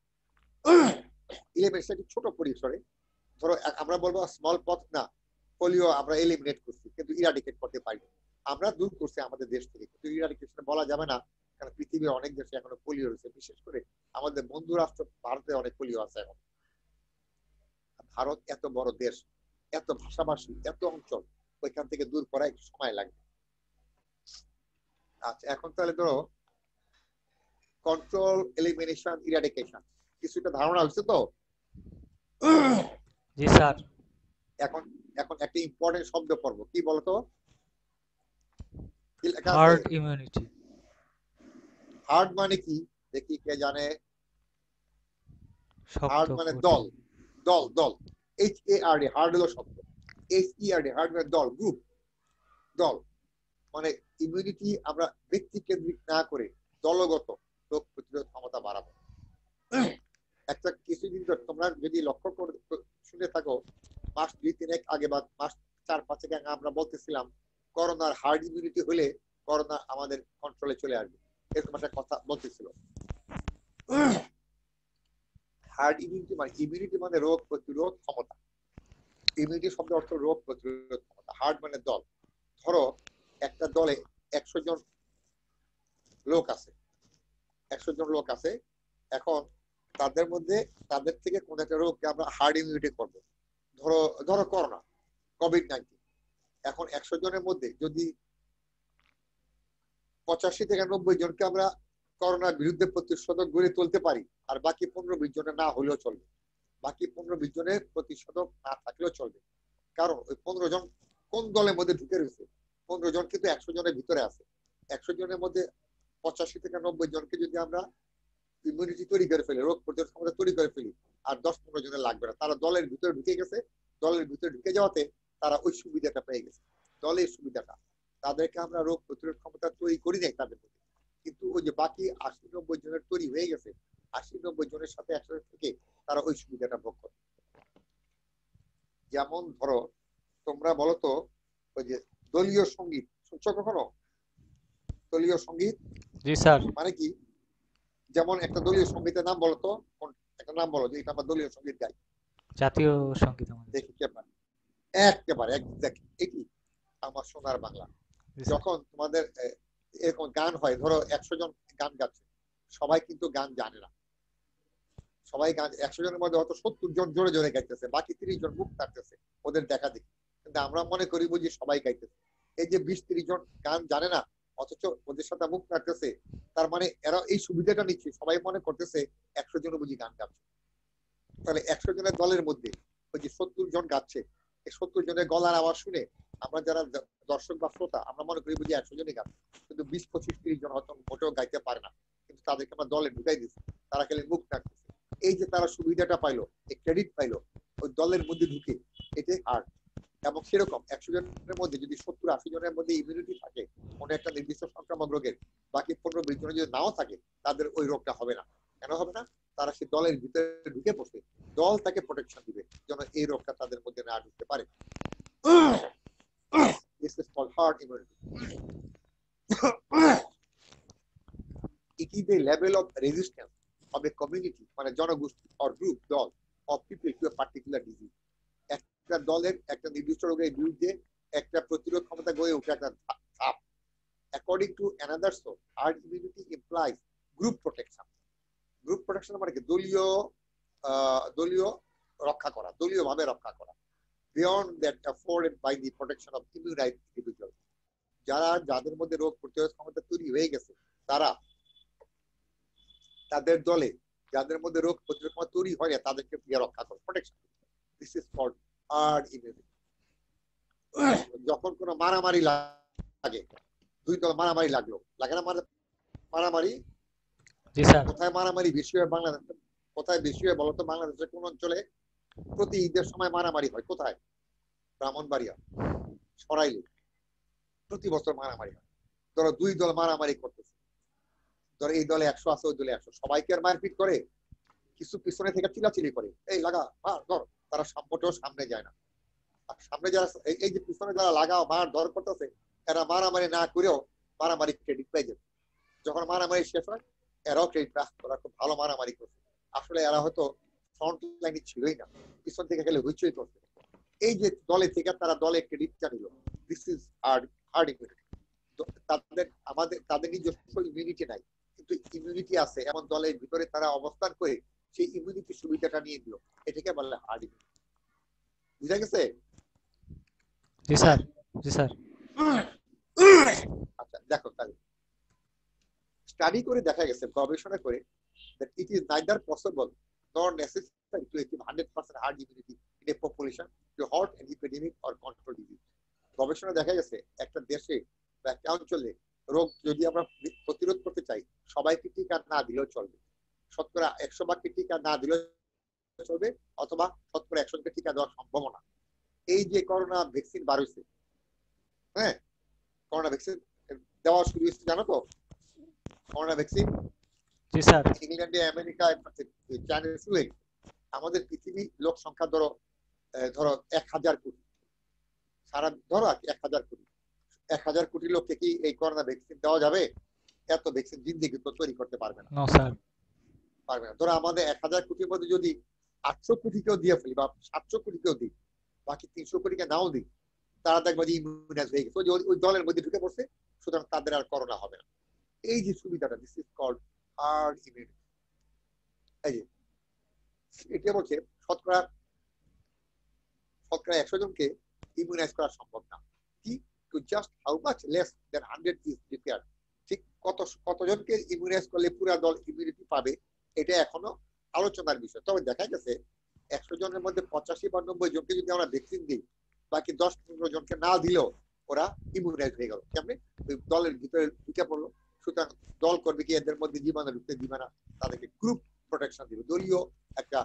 এলিমিনেশন একটি ছোট পরিসরে, ধরো আমরা বলবো স্মল পক্স না, পোলিও আমরা এলিমিনেট করছি কিন্তু ইরাডিকেট করতে পারি। আমরা দূর করছি আমাদের দেশ থেকে, কিন্তু ইরাডিকেশন বলা যাবে না, কারণ পৃথিবীর অনেক দেশে এখনো পোলিও রয়েছে, বিশেষ করে আমাদের বন্ধু রাষ্ট্র ভারতে অনেক পোলিও আছে এখন। ভারত এত বড় দেশ, এত ভাষাভাষী, এত অঞ্চল, ওইখান থেকে দূর করা একটু সময় লাগবে। আচ্ছা, এখন তাহলে ধরো কন্ট্রোল, এলিমিনেশন, ইরাডিকেশন কিছুটা ধারণা হচ্ছে তো? জি স্যার। এখন এখন একটা ইম্পর্টেন্ট শব্দ পড়বো, কি বলতো? Hard immunity. হার্ড মানে কি দেখি, কে জানে? হার্ড মানে শক্ত দল, দল দল, HARD, হার্ড হলো শব্দ, HERD হার্ড মানে দল, গ্রুপ, দল। মানে ইমিউনিটি আমরা ব্যক্তি কেন্দ্রিক না করে দলগত রোগ প্রতিরোধ ক্ষমতা বাড়াবো। একটা কিছুদিন তোমরা যদি লক্ষ্য করে শুনে থাকো, মাস 2-3 আগে বা মাস 4-5 আগে আমরা বলতেছিলাম করোনার হার্ড ইমিউনিটি হলে করোনা আমাদের কন্ট্রোলে চলে আসবে, এরকম একটা কথা বলতেছিল। হার্ড ইমিউনিটি মানে রোগ প্রতিরোধ ক্ষমতা। ইমিউনিটি শব্দের অর্থ রোগ প্রতিরোধ ক্ষমতা। হার্ড মানে দল। ধরো একটা দলে 100 জন লোক আছে, 100 জন লোক আছে, এখন তাদের মধ্যে তাদের থেকে কোন একটা রোগকে আমরা হার্ড ইমিউনিটি করবো। ধরো করোনা, কোভিড-19। এখন 100 জনের মধ্যে যদি 85 থেকে 90 জনকে আমরা করোনার বিরুদ্ধে প্রতিষেধক গড়ে তুলতে পারি, আর বাকি 15-20 জনের না হলেও চলবে, বাকি 15-20 জনের প্রতিষেধক না থাকলেও চলবে। কারণ ওই 15 জন কোন দলের মধ্যে ঢুকে রয়েছে? 15 জন কিন্তু 100 জনের ভিতরে আছে। 100 জনের মধ্যে 85 থেকে 90 জনকে যদি আমরা ইমিউনিটি তৈরি করে ফেলি, রোগ প্রতিরোধ ক্ষমতা তৈরি করে ফেলি, আর 10-15 জনের লাগবে না। তারা দলের ভিতরে ঢুকে গেছে, দলের ভিতরে ঢুকে যাওয়াতে তারা ওই সুবিধাটা পেয়ে গেছে, দলের সুবিধাটা। তাদেরকে আমরা রোগ প্রতিরোধ ক্ষমতা তৈরি করি নাই তাদের মধ্যে, কিন্তু ওই যে বাকি 80-90 জনের তৈরি হয়ে গেছে, 80-90 জনের সাথে একসাথে থেকে তারা ওই সুবিধাটা ভোগ করে। যেমন ধরো তোমরা বলো তো, ওই যে দলীয় সঙ্গীত শুনছো কখনো? দলীয় সঙ্গীত জি স্যার। মানে কি? যেমন একটা দলীয় সঙ্গীতের নাম বলো তো, একটা নাম বলো যে এটা আমরা দলীয় সঙ্গীত গাই। জাতীয় সঙ্গীত আমাদের। দেখি কে পারে। একেবারে এক্স্যাক্টলি এটি আমার সোনার বাংলা। যখন তোমাদের এরকম গান হয়, ধরো 100 জন গান গাচ্ছে, সবাই কিন্তু গান জানে না, সবাই গান 100 জনের মধ্যে হয়তো 70 জন জোরে জোরে গাইতেছে, বাকি 30 জন মুখ কাটতেছে ওদের দেখা দেখি, কিন্তু আমরা মনে করি বুঝি সবাই গাইতেছে। এই যে 20-30 জন গান জানে না অথচ ওদের সাথে মুখ কাটতেছে, তার মানে এরা এই সুবিধাটা নিচ্ছে, সবাই মনে করতেছে 100 জন বুঝি গান গাচ্ছে। তাহলে 100 জনের দলের মধ্যে ওই যে 70 জন গাচ্ছে, এই 70 জনের গলার আওয়াজ শুনে আমরা যারা দর্শক বা শ্রোতা আমরা মনে করি বুঝি 100 জনই গাচ্ছে, কিন্তু 20-25-30 জন হয়তো মোটেও গাইতে পারে না, কিন্তু তাদেরকে আমরা দলে ঢুকাই দিচ্ছি, তারা খালি মুখ কাটতেছে। এই যে তারা সুবিধাটা পাইলো, এই ক্রেডিট পাইলো ওই দলের মধ্যে ঢুকে, এটাই হার্ড। এবং সেরকম 100 জনের মধ্যে যদি 70-80 জনের মধ্যে ইমিউনিটি থাকে কোনো একটা নির্দিষ্ট সংক্রামক রোগের, বাকি 15-20 জনের যদি নাও থাকে, তাদের ওই রোগটা হবে না। কেন হবে না? তারা সেই দলের ভিতরে ঢুকে পড়ছে, দল তাকে প্রোটেকশন দিবে যেন এই রোগটা তাদের মধ্যে না ঢুকতে পারে। This is called herd immunity. It is the level of resistance of a community, মানে জনগোষ্ঠী or group, দল of people to a particular disease. একটা দলের একটা নির্দিষ্ট রোগের বিরুদ্ধে একটা প্রতিরোধ ক্ষমতা গড়ে ওঠে একটা ধাপ। According to another source, herd immunity implies group protection. Group protection মানে কি? দলীয় রক্ষা করা, দলীয় ভাবে রক্ষা করা। Beyond that afforded by the protection of immunized individuals. যাদের মধ্যে রোগ প্রতিরোধ ক্ষমতা তৈরি হয়ে গেছে, তারা তাদের দলে যাদের মধ্যে রোগ প্রতিরোধ ক্ষমতা তৈরি হয় না তাদেরকে রক্ষা করে, protection. This is called herd immunity. যখন কোনো মারামারি লাগে, দুই দল মারামারি লাগলো, লাগে না মারামারি? জি স্যার। কোথায় মারামারি বেশি হয় বাংলাদেশে? কোথায় বেশি হয় বলতো? বাংলাদেশের কোন অঞ্চলে প্রতি ঈদের সময় মারামারি হয়? কোথায়? ব্রাহ্মণবাড়িয়া, সরাইলে প্রতি বছর মারামারি হয়। ধরো দুই দল মারামারি করতেছে, ধরো এই দলে 100 আছে, ওই দলে 100, সবাইকে আর মারপিট করে? কিছু পিছনে থেকে চিলাচিলি করে, এই লাগা মার ধর, তারা মোটেও সামনে যায় না। আর সামনে যারা এই যে পিছনে যারা লাগাও মার ধর করতেছে, এরা মারামারি না করেও মারামারি ক্রেডিট পাই যাবে। যখন মারামারি শেষ হয় এরাও ক্রেডিট পায়, ওরা খুব ভালো মারামারি করছে। আসলে এরা হয়তো ফ্রন্ট লাইনে ছিলই না, পিছন থেকে গেলে হইচই করছে। এই যে দলে থেকে তারা দলে ক্রেডিটটা নিল, দিস ইজ হার্ড ইমিউনিটি। তাদের নিজস্ব ইমিউনিটি নাই, কিন্তু ইমিউনিটি আছে এমন দলের ভিতরে তারা অবস্থান করে সেই ইমিউনিটি সুবিধাটা নিয়ে দিল, এটাকে বলে হার্ড ইমিউনিটি। বুঝা গেছে? জি স্যার, জি স্যার। আচ্ছা দেখো, তাহলে স্টাডি করে দেখা গেছে, গবেষণা করে, that it is neither possible nor necessary to achieve 100% herd immunity in a population to halt an epidemic or control disease. গবেষণা দেখা গেছে একটা দেশে বা একটা অঞ্চলে রোগ যদি আমরা প্রতিরোধ করতে চাই, সবাইকে টিকা না দিলেও চলবে, শতকরা 100 ভাগকে টিকা না দিলেও চলবে, অথবা শতকরা 100 জনকে টিকা দেওয়া সম্ভব না। এই যে করোনা ভ্যাকসিন বার হয়েছে, হ্যাঁ, করোনা ভ্যাকসিন দেওয়া শুরু হয়েছে জানো তো? করোনা ভ্যাকসিন জি স্যার। ইংল্যান্ডে, আমেরিকা, চায়না শুরু হয়ে গেছে। আমাদের পৃথিবী লোক সংখ্যা ধরো 1000 কোটি, সারা ধরো 1000 কোটি, 1000 কোটি লোককে কি এই করোনা ভ্যাকসিন দেওয়া যাবে? এত ভ্যাকসিন জিন্দেগি তো তৈরি করতে পারবে না, নো স্যার। পারবে না। ধরো আমাদের 1000 কোটির মধ্যে যদি 800 কোটিকেও দিয়ে ফেলি বা 700 কোটিকেও দিই, বাকি 300 কোটিকে নাও দিই, তারা দেখবে যে ইমিউনাইজ হয়ে গেছে, ওই দলের মধ্যে ঢুকে পড়ছে, সুতরাং তাদের আর করোনা হবে না। এই যে সুবিধাটা, this is called herd immunity. এই যে এটা বলছে শতকরা 100 জনকে ইমিউনাইজ করা সম্ভব না। কি, to just how much less than 100 is required. ঠিক কতজনকে ইমিউনাইজ করলে পুরো দল ইমিউনিটি পাবে, এটা এখনো আলোচনার বিষয়। তবে দেখা গেছে 100 জনের মধ্যে 85 বা 90 জনকে যদি আমরা ভ্যাকসিন দিই, বাকি 10-15 জনকে না দিলেও ওরা ইমিউনাইজ হয়ে গেল। কেমনে? দলের ভিতরে ঢুকে পড়লো। সুতরাং দল করবে কি, এদের মধ্যে জীবাণু ঢুকতে দিবে না, তাদেরকে গ্রুপ প্রোটেকশন দিবে, দলীয় একটা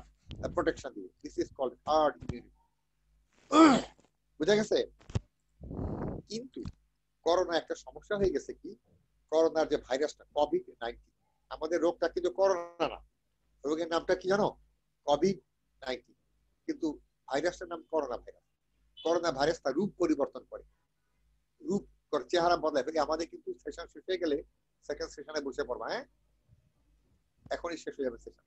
প্রোটেকশন দিবে। This is called herd immunity. বুঝা গেছে? কিন্তু করোনা একটা সমস্যা হয়ে গেছে কি, করোনার যে ভাইরাসটা কোভিড-19, আমাদের রোগটা কিন্তু করোনা না, রোগের নামটা কি জানো? কোভিড-19, কিন্তু ভাইরাসটার নাম করোনা ভাইরাস। করোনা ভাইরাস তার রূপ পরিবর্তন করে, চেহারা বদলায় ফেলে। আমাদের কিন্তু সেশন শেষ হয়ে গেলে সেকেন্ড সেশনে বসে পড়বা, হ্যাঁ, এখনই শেষ হয়ে যাবে সেশন।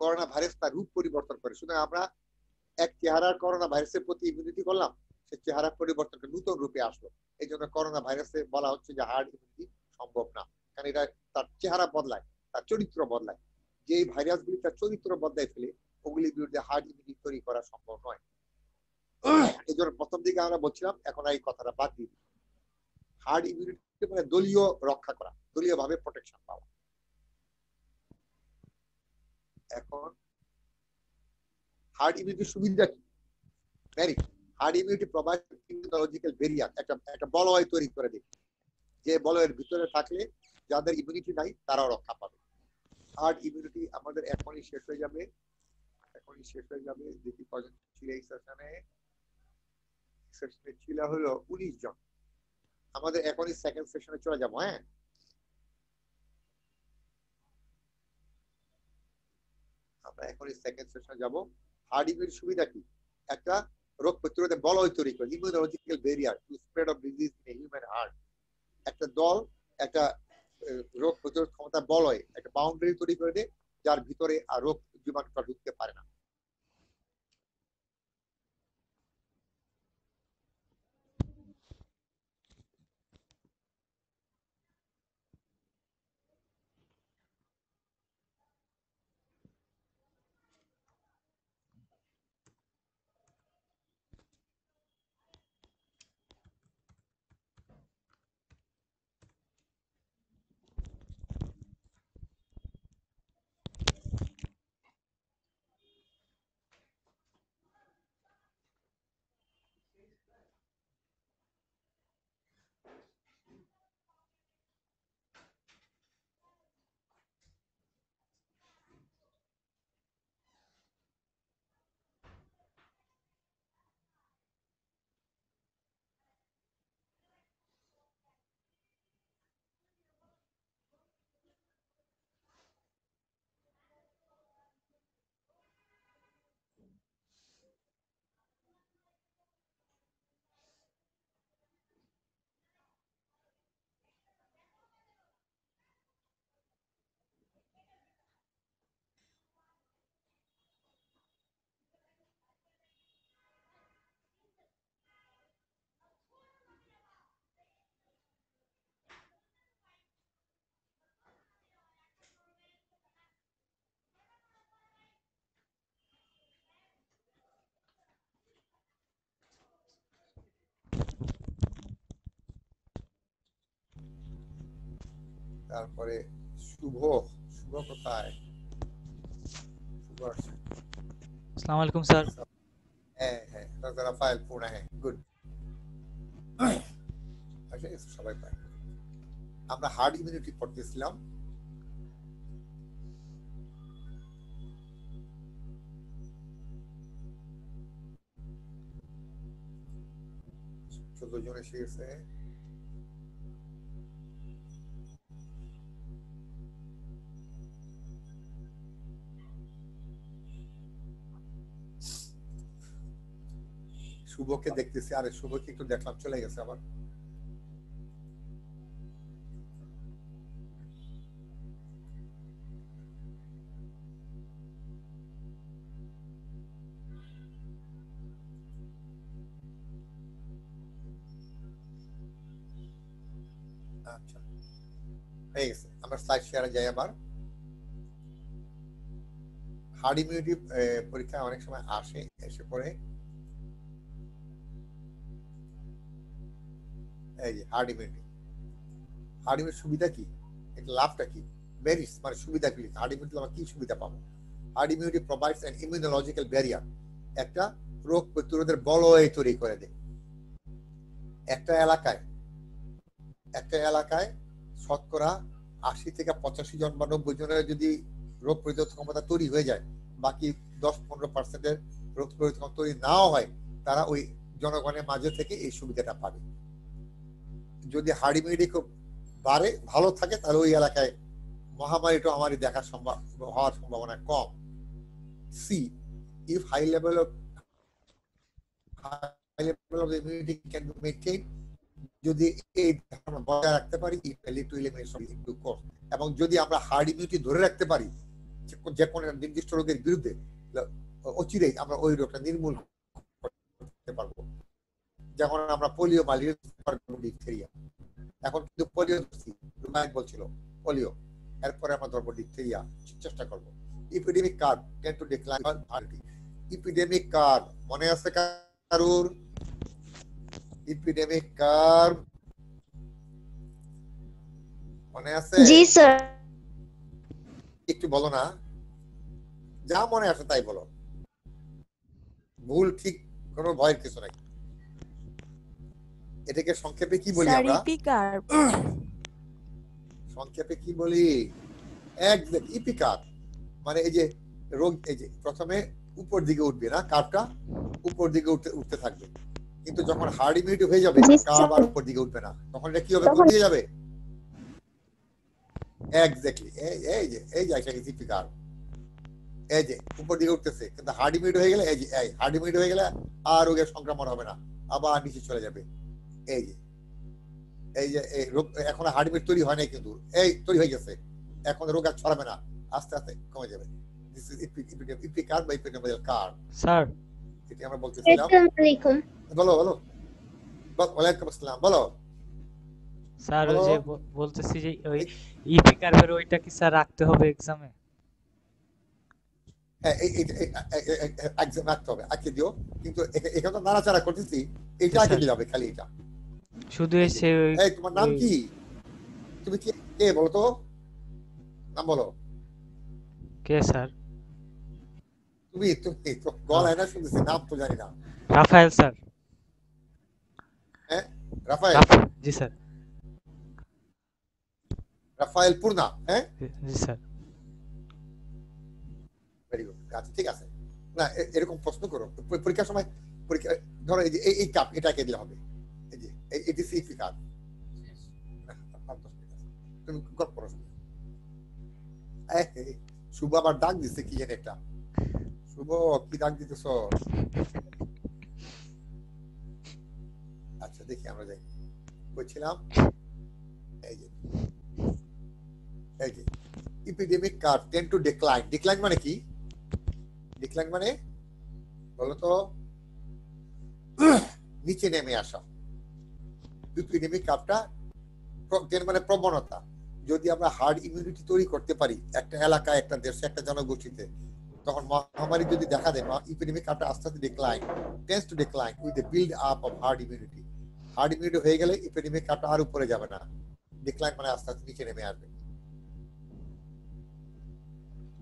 করোনা ভাইরাস তার রূপ পরিবর্তন করে, সুতরাং আমরা এক চেহারার করোনা ভাইরাসের প্রতি ইমিউনিটি করলাম, সে চেহারা পরিবর্তন করে নতুন রূপে আসলো। এই জন্য করোনা ভাইরাসে বলা হচ্ছে যে হার্ড ইমিউনিটি সম্ভব না, কারণ এটা তার চেহারা বদলায়, তার চরিত্র বদলায়। যে ভাইরাসগুলি তার চরিত্র বদলায় ফেলে, ওগুলির বিরুদ্ধে হার্ড ইমিউনিটি তৈরি করা সম্ভব নয়। এই জন্য প্রথম দিকে আমরা বলছিলাম, এখন এই কথাটা বাদ দিয়ে দিই। হার্ড ইমিউনিটি মানে দলীয় রক্ষা করা, দলীয় ভাবে প্রোটেকশন পাওয়া। এখন হার্ড ইমিউনিটির সুবিধা কি? Hard immunity provide immunological barrier, একটা বলয় তৈরি করে দেয়, যে বলয়ের ভিতরে থাকলে যাদের ইমিউনিটি নাই তারাও রক্ষা পাবে। হার্ড ইমিউনিটি আমাদের এখনই শেষ হয়ে যাবে, দেখি কজন ছিল এই সেশনে। ছিল হলো 19 জন। আমাদের এখনই সেকেন্ড সেশনে চলে যাবো, হ্যাঁ। আমরা এখনই সেকেন্ড সেশনে যাব। হার্ড ইমিউনিটির সুবিধা কি? একটা রোগ প্রতিরোধে বলয় তৈরি করে, immunological barrier to spread of disease in a human heart. একটা দল একটা রোগ প্রতিরোধ ক্ষমতা বলয়, একটা বাউন্ডারি তৈরি করে দেয়, যার ভিতরে আর রোগ জীবাণুটা ঢুকতে পারে না। তারপরে শুভ শুভ কোথায়? শুভ আসছে। আসসালামু আলাইকুম স্যার। হ্যাঁ হ্যাঁ, ডক্টর রাফায়েল পূর্ণা, হ্যাঁ গুড। আচ্ছা সবাই পায়। আমরা হার্ড ইমিউনিটি পড়তেছিলাম। জন এসে গেছে। শুভকে দেখতেছি, আরে শুভকে একটু দেখলাম, চলে গেছে আবার। আচ্ছা হয়ে গেছে, আমরা স্লাইড শেয়ারে যাই আবার। হার্ড ইমিউনিটি পরীক্ষা অনেক সময় আসে, এসে পড়ে এই যে হার্ড ইমিউনিটি। হার্ড ইমিউনিটির সুবিধা কি, এটা লাভটা কি, মেরিটস মানে সুবিধা কি, হার্ড ইমিউনিটি আমরা কি সুবিধা পাবো? Hard immunity provides an immunological barrier, একটা রোগ প্রতিরোধের বলয় তৈরি করে দেয়। একটা এলাকায় শতকরা 80 থেকে 85 জন বা 90 জনের যদি রোগ প্রতিরোধ ক্ষমতা তৈরি হয়ে যায়, বাকি 10-15% রোগ প্রতিরোধ ক্ষমতা তৈরি নাও হয়, তারা ওই জনগণের মাঝে থেকে এই সুবিধাটা পাবে। যদি হার্ড ইমিউনিটি খুব বাড়ে, ভালো থাকে, তাহলে ওই এলাকায় মহামারীটা আমারই হওয়ার সম্ভাবনা কম। See if high level of immunity can be maintain, যদি এই ধারণা বজায় রাখতে পারি, এবং যদি আমরা হার্ড ইমিউনিটি ধরে রাখতে পারি যে কোনো নির্দিষ্ট রোগের বিরুদ্ধে, অচিরেই আমরা ওই রোগটা নির্মূল করতে পারবো। যেমন আমরা পোলিও, ম্যালেরিয়া, ডিপথেরিয়া, এখন কিন্তু পোলিও বলছিল পোলিও, এরপরে আমরা ধরবো ডিপথেরিয়া, চেষ্টা করবো। Epidemic curve tend to decline. Epidemic curve মনে আছে কারুর? ইপিডেমিক কার্ভ মনে আছে? জি স্যার। একটু বলো না, যা মনে আছে তাই বলো, ভুল ঠিক কোনো ভয়ের কিছু নাই। এটাকে সংক্ষেপে কি বলি আমরা? সংক্ষেপে কি বলি? ইপি কার্ভ মানে এই যে রোগ, এই যে প্রথমে উপর দিকে উঠবে না, কার্ভটা উপর দিকে উঠতে থাকবে, কিন্তু যখন হার্ড ইমিউনিটি হয়ে যাবে কার্ভ আর উপর দিকে উঠবে না, তখন এটা কি হবে? কোন দিকে যাবে? এক্স্যাক্টলি এই যে ইপি কার্ভ, এই যে উপর দিকে উঠতেছে, কিন্তু হার্ড ইমিউনিটি হয়ে গেলে, এই যে হার্ড ইমিউনিটি হয়ে গেলে আর রোগের সংক্রমণ হবে না, আবার নিচে চলে যাবে। এই যে রোগ এখন হার্ড ইমিউনিটি তৈরি হয় নাই, কিন্তু এই তৈরি হয়ে গেছে, এখন রোগ আর ছড়াবে না, আস্তে আস্তে কমে যাবে। দিস ইজ ইপি কার্ভ বা ইপিডেমিক কার্ভ। স্যার এটা আমরা বলতেছিলাম। আসসালামু আলাইকুম। বলো ওয়ালাইকুম আসসালাম, বলো স্যার। ওই যে বলতেছি যে ওই ইপি কার্ভের ওইটা কি স্যার রাখতে হবে এক্সামে? হ্যাঁ, এক্সাম রাখতে হবে, আঁকে দিও, কিন্তু এখানে তো নাড়াচাড়া করতেছি, এটা আঁকে দিলে হবে, খালি এটা শুধু এসে এই। তোমার নাম কি? তুমি কে বলো তো, নাম বলো। কে স্যার? তুমি গলায় না শুনতেছি, নাম তো জানি না। Rafael sir. হ্যাঁ রাফায়েল। জি স্যার। রাফায়েল পূর্ণা। হ্যাঁ জি স্যার। ভেরি গুড, আচ্ছা ঠিক আছে। না এরকম প্রশ্ন করো পরীক্ষার সময়, পরীক্ষা ধরো এই যে এই কাপ, এটাকে দিলে হবে, এই যে এটি সিপি কাপ। তুমি গল্প করো। শুভ আবার ডাক দিচ্ছে কি জানি একটা। শুভ কি ডাক দিতেছ? আচ্ছা দেখি আমরা যাই, বলছিলাম এই যে epidemic curve tend to decline. Decline মানে কি? ডিক্লাইন মানে বলতো নিচে নেমে আসা। ইপিডেমিক কার্ভটা মানে প্রবণতা। যদি আমরা হার্ড ইমিউনিটি তৈরি করতে পারি একটা এলাকায়, একটা দেশে, একটা জনগোষ্ঠীতে, তখন মহামারী যদি দেখা দেয়, ইপিডেমিক কার্ভটা আস্তে আস্তে decline, tends to decline with the build up of hard immunity. Hard immunity হয়ে গেলে ইপিডেমিক কার্ভটা আর উপরে যাবে না, ডিক্লাইন মানে আস্তে আস্তে নিচে নেমে আসবে।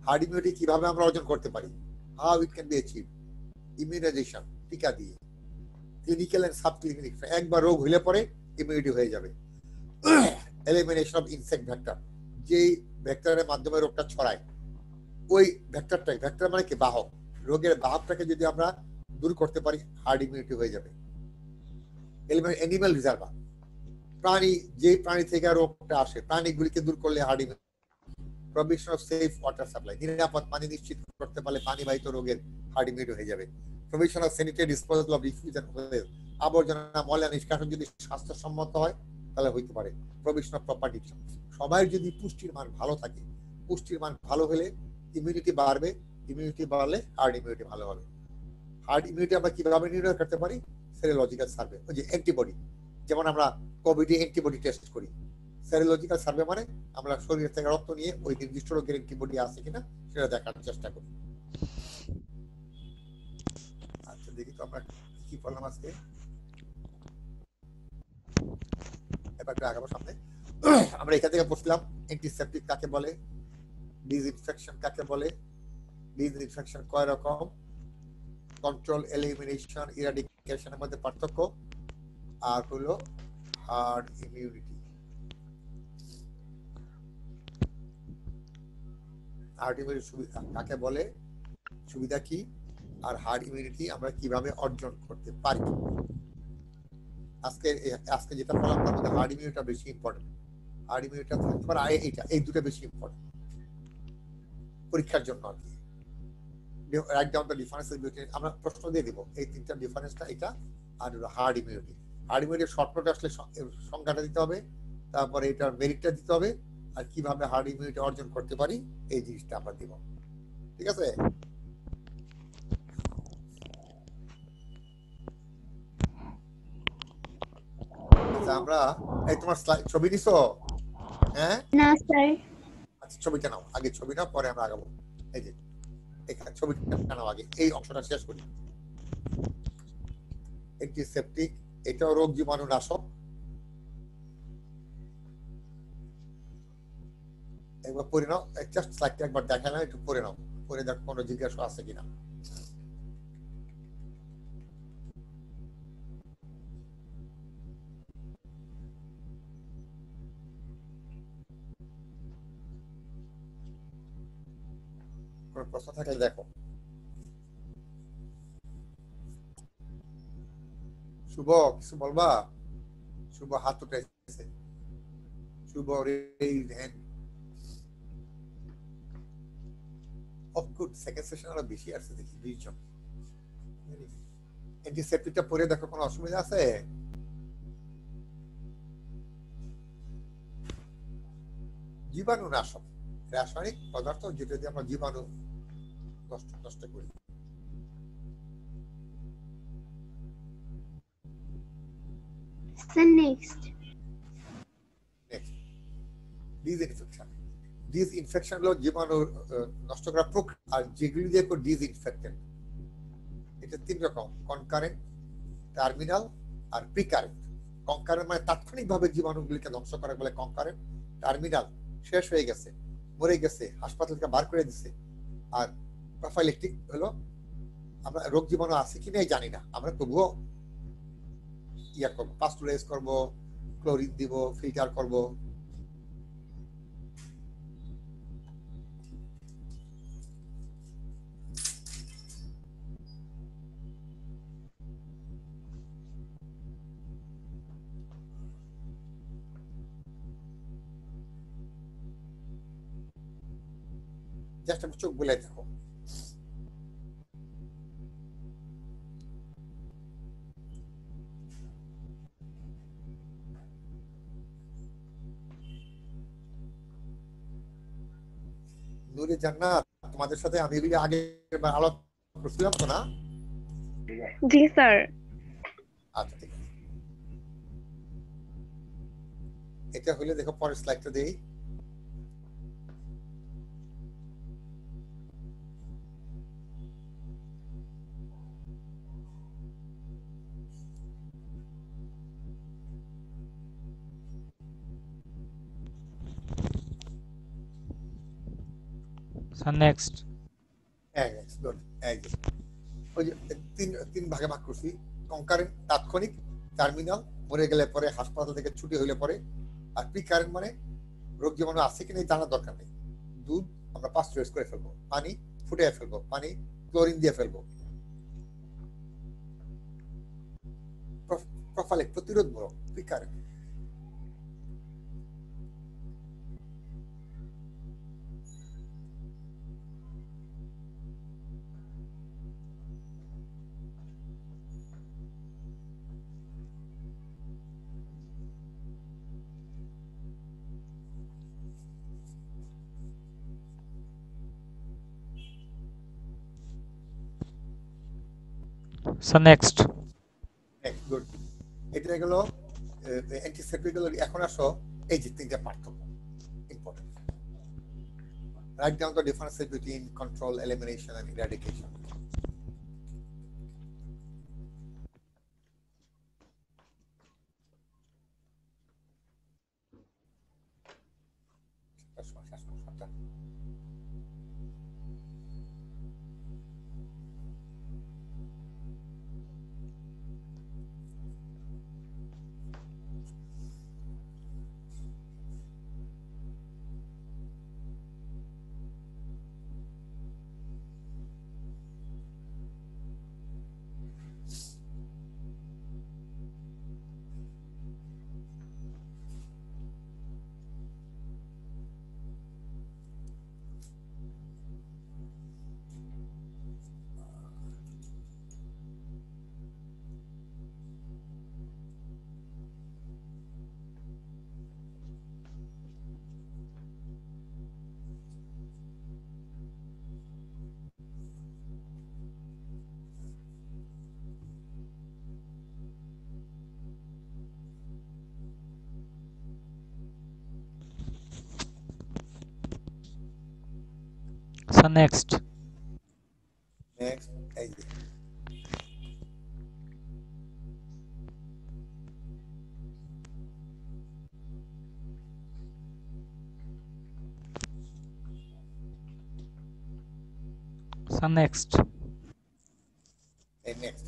হার্ড ইমিউনিটি কিভাবে আমরা অর্জন করতে পারি, how it can be achieve, immunisation, টিকা দিয়ে, ক্লিনিক্যাল এন্ড সাবক্লিনিক, একবার রোগ হইলে পরে ইমিউনিটি হয়ে যাবে, এলিমিনেশন অফ ইনসেক্ট ভেক্টর, যেই ভেক্টরের মাধ্যমে রোগটা ছড়ায় ওই ভেক্টরটাই, ভেক্টর মানে কি বাহক, রোগের বাহকটাকে যদি আমরা দূর করতে পারি হার্ড ইমিউনিটি হয়ে যাবে। এনিম্যাল রিজার্ভার, প্রাণী, যে প্রাণী থেকে রোগটা আসে প্রাণীগুলিকে দূর করলে hard immunity. Provision of safe water supply, নিরাপদ পানি নিশ্চিত করতে পারলে পানিবাহিত রোগের হার্ড ইমিউনিটি হয়ে যাবে। Provision of sanitary disposal of refuse and waste, আবর্জনা ময়লা নিষ্কাশন যদি স্বাস্থ্যসম্মত হয় তাহলে হইতে পারে। প্রভিশন অফ প্রপার নিউট্রিশন, সবাই যদি পুষ্টির মান ভালো থাকে, পুষ্টির মান ভালো হলে ইমিউনিটি বাড়বে, ইমিউনিটি বাড়লে হার্ড ইমিউনিটি ভালো হবে। হার্ড ইমিউনিটি আমরা কিভাবে নির্ণয় করতে পারি, সেরোলজিক্যাল সার্ভে, ওই যে অ্যান্টিবডি, যেমন আমরা কোভিডে অ্যান্টিবডি টেস্ট করি, সেরোলজিক্যাল সার্ভে মানে আমরা শরীর থেকে রক্ত নিয়ে ওই নির্দিষ্ট রোগের অ্যান্টিবডি আছে কিনা সেটা দেখার চেষ্টা করি। আচ্ছা দেখি তো আমরা কি করলাম আজকে, এবার আগাবো সামনে। আমরা এখান থেকে পড়ছিলাম অ্যান্টিসেপটিক কাকে বলে, ডিসইনফেকশন কাকে বলে, ডিসইনফেকশন কয় রকম, কন্ট্রোল, এলিমিনেশন, ইরাডিকেশনের মধ্যে পার্থক্য, আর হলো হার্ড ইমিউনিটি। হার্ড ইমিউনিটি সুবিধা কাকে বলে, সুবিধা কি, আর হার্ড ইমিউনিটি আমরা কিভাবে অর্জন করতে পারি। আজকে যেটা বললাম তার মধ্যে হার্ড ইমিউনিটিটা বেশি ইম্পর্টেন্ট, হার্ড ইমিউনিটিটা থাকতে পারে, এই দুটো বেশি ইম্পর্টেন্ট পরীক্ষার জন্য আর কি। Right down the differences between, আমরা প্রশ্ন দিয়ে দিব এই তিনটা ডিফারেন্সটা, এটা আর হার্ড ইমিউনিটি। হার্ড ইমিউনিটির শর্ট নোটে আসলে সংখ্যাটা দিতে হবে, তারপরে এটার মেরিটটা দিতে হবে, আর কিভাবে হার্ড ইমিউনিটি অর্জন করতে পারি এই জিনিসটা আমরা দিব। ঠিক আছে, আমরা এই তোমার ছবি দিছো? হ্যাঁ না স্যার। আচ্ছা ছবিটা নাও, আগে ছবি নাও পরে আমরা আগাবো। এই যে এখানে ছবিটা নাও, আগে এই অংশটা শেষ করি। অ্যান্টিসেপটিক, এটাও রোগ জীবাণু নাশক। একবার পড়ে নাও, জাস্ট স্লাইডটা একবার দেখালাম, একটু পড়ে নাও, পরে দেখো কোনো জিজ্ঞাসা আছে কিনা। কোনো প্রশ্ন থাকলে দেখো। শুভ কিছু বলবা? শুভ হাত উঠেছে, Shubho raise hand. Of good, second session আরো বেশি আসছে দেখি 20 জন। অ্যান্টিসেপটিকটা পরে দেখো কোনো অসুবিধা আছে? জীবাণু নাশক, রাসায়নিক পদার্থ যেটা দিয়ে আমরা জীবাণু নষ্ট করি। নেক্সট ডিসইনফেকশন, ডিসইনফেকশন হলো জীবাণু নষ্ট করা প্রক্রিয়া, আর যেগুলি দিয়ে ডিসইনফেক্টেন্ট, এটা তিন রকম, কনকারেন্ট, টার্মিনাল আর প্রিকারেন্ট। কনকারেন্ট মানে তাৎক্ষণিকভাবে জীবাণুগুলিকে ধ্বংস করা বলে কনকারেন্ট, টার্মিনাল শেষ হয়ে গেছে, মরে গেছে, হাসপাতাল থেকে বার করে দিছে, আর প্রোফাইলেক্টিক হলো আমরা রোগ জীবাণু আছে কিনা জানি না, আমরা তবুও ইয়া করবো, পাস্টুরাইজ করবো, ক্লোরিন দিব, ফিল্টার করবো। জাস্ট আমি চোখ বলে দেখো। নূরে জান্নাত, তোমাদের সাথে আমি এগুলি আগে আলোচনা করছিলাম তো না? জি স্যার। আচ্ছা ঠিক আছে, এটা হলে দেখো পরের স্লাইডটা দেই। Sir next. গুড। ওই যে তিন ভাগে ভাগ করছি, কনকারেন্ট তাৎক্ষণিক, টার্মিনাল মরে গেলে পরে হাসপাতাল থেকে ছুটি হইলে পরে, আর প্রিকারেন্ট মানে রোগ জীবাণু আছে কিনা জানার দরকার নেই। দুধ আমরা পাস্টুরাইজ করে ফেলবো, পানি ফুটিয়ে ফেলবো, পানি ক্লোরিন দিয়ে ফেলবো। প্রোফাইলিক প্রতিরোধমূলক প্রিকারেন্ট। Sir next. গুড। এটা গেল অ্যান্টিসেপ্টিক। এখন আসো এই যে তিনটা পার্থক্য important. Right down the differences between control, elimination and eradication. Sir next. Next এই যে স্যার নেক্সট। এই next.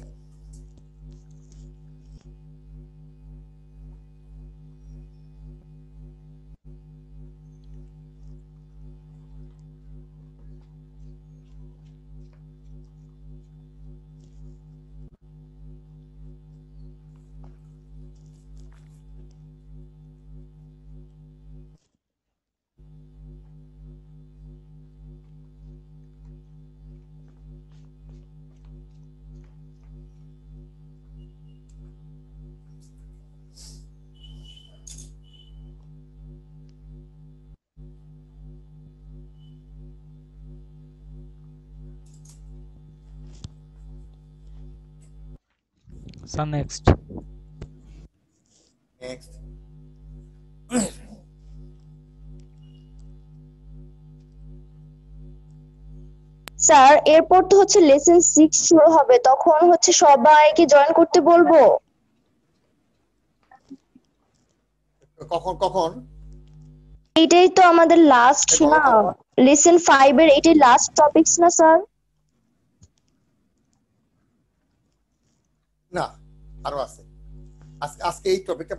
Sir next. Next. Sir এরপর তো হচ্ছে লেসন 6 শুরু হবে, তখন হচ্ছে সবাইকে জয়েন করতে বলবো। কখন কখন? এটাই তো আমাদের লাস্ট না, লেসন 5 এর এটাই লাস্ট টপিকস না স্যার? না, আরো আছে। আজকে এই টপিকটা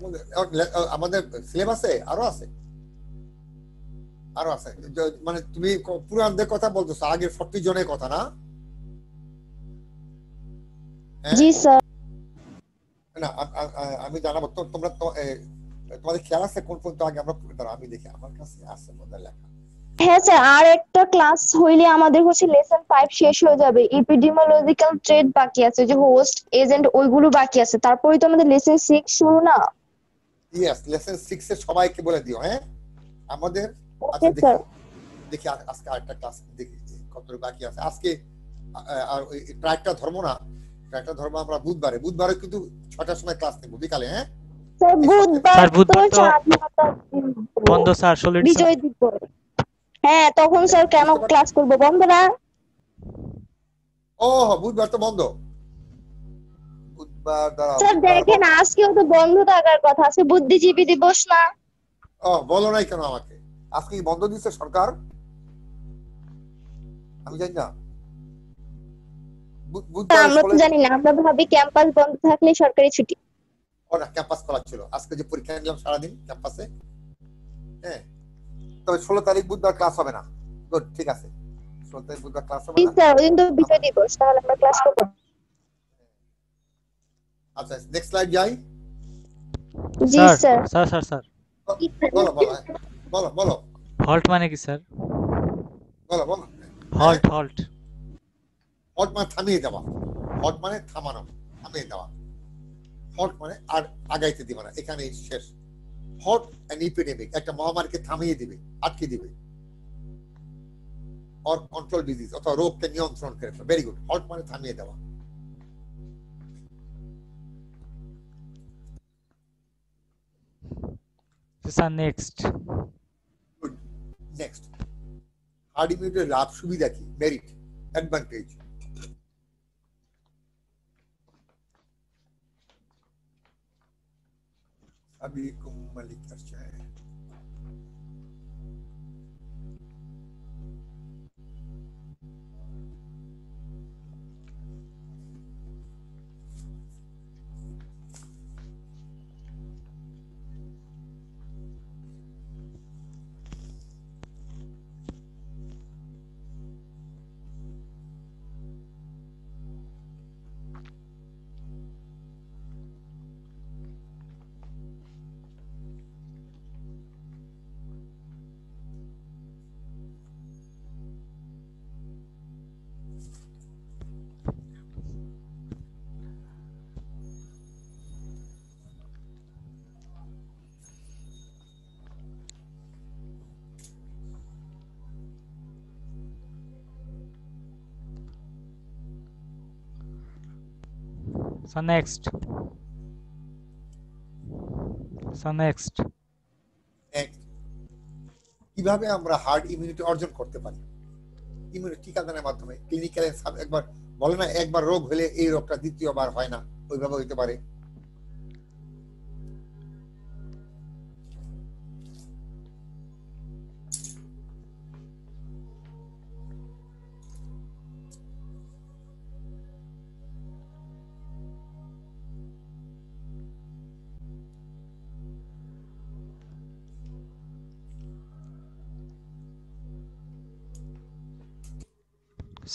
আমাদের সিলেবাসে আরো আছে, আরো আছে। মানে তুমি পুরানদের কথা বলতেছো, আগের 40 জনের কথা না? জি স্যার। না আমি জানাবো তো, তোমরা তোমাদের খেয়াল আছে কোন পর্যন্ত আগে আমরা আমি দেখি আমার কাছে আছে মধ্যে লেখা। হ্যাঁ স্যার, আর একটা ক্লাস হইলে আমাদের হচ্ছে লেসন 5 শেষ হয়ে যাবে। এপিডেমিওলজিক্যাল ট্রেড বাকি আছে, যে হোস্ট এজেন্ট ওইগুলো বাকি আছে, তারপরেই তো আমাদের লেসন 6 শুরু না? ইয়েস, লেসন 6 এর সবাইকে বলে দিও। হ্যাঁ আমাদের ওকে স্যার। দেখি আজকে আরেকটা ক্লাস দেখি কতটুকু বাকি আছে আজকে। আর ওই ট্রাইকটা ধর্ম না, ট্রাইকটা ধর্ম আমরা বুধবারে কিন্তু 6টার সময় ক্লাস নেব বিকালে। হ্যাঁ স্যার বুধবার তো বন্ধ স্যার, সলিড বিজয় দিবস। হ্যাঁ তখন স্যার কেন ক্লাস করব? বন্ধ না? ও বুধবার তো বন্ধ। বুধবার স্যার দেখেন আজকেও তো বন্ধ থাকার কথা, আছে বুদ্ধিজীবী দিবস না? ও বলো নাই কেন আমাকে? আজকে বন্ধ দিচ্ছে সরকার? আমি জানি না স্যার, বুধবার আমরা তো জানি না, আমরা ভাবি ক্যাম্পাস বন্ধ থাকলে সরকারি ছুটি। ওরা ক্যাম্পাস খোলা ছিল, আজকে যে পরীক্ষা নিলাম সারাদিন ক্যাম্পাসে। হ্যাঁ, তবে 16 তারিখ বুধবার ক্লাস হবে না। গুড, ঠিক আছে, 16 তারিখ বুধবার ক্লাস হবে জি না। স্যার, ওই দিন তো বিজয় দিবস, তাহলে আমরা ক্লাস করব। আচ্ছা, নেক্সট স্লাইড যাই। জি স্যার। স্যার বলো বলো বলো বলো হল্ট মানে কি স্যার? বলো বলো। হল্ট হট মানে থামিয়ে দেওয়া, হট মানে থামানো, থামিয়ে দেওয়া। হট মানে আর আগাইতে দিবে না, এখানে শেষ। হট অ্যান এপিডেমিক, একটা মহামারীকে থামিয়ে দিবে, আটকে দিবে। অর কন্ট্রোল ডিজিজ, অথবা রোগকে নিয়ন্ত্রণ করে। ভেরি গুড, হট মানে থামিয়ে দেওয়া। Sir next. Good, next. Herd ইমিউনিটির লাভ সুবিধা কি? Merit, advantage. अभी मलिक चर्चा है। Sir next. কিভাবে আমরা হার্ড ইমিউনিটি অর্জন করতে পারি? ইমিউনিটি টিকাদানের মাধ্যমে। ক্লিনিক্যাল একবার বলে না, একবার রোগ হলে এই রোগটা দ্বিতীয়বার হয় না, ওইভাবে হইতে পারে।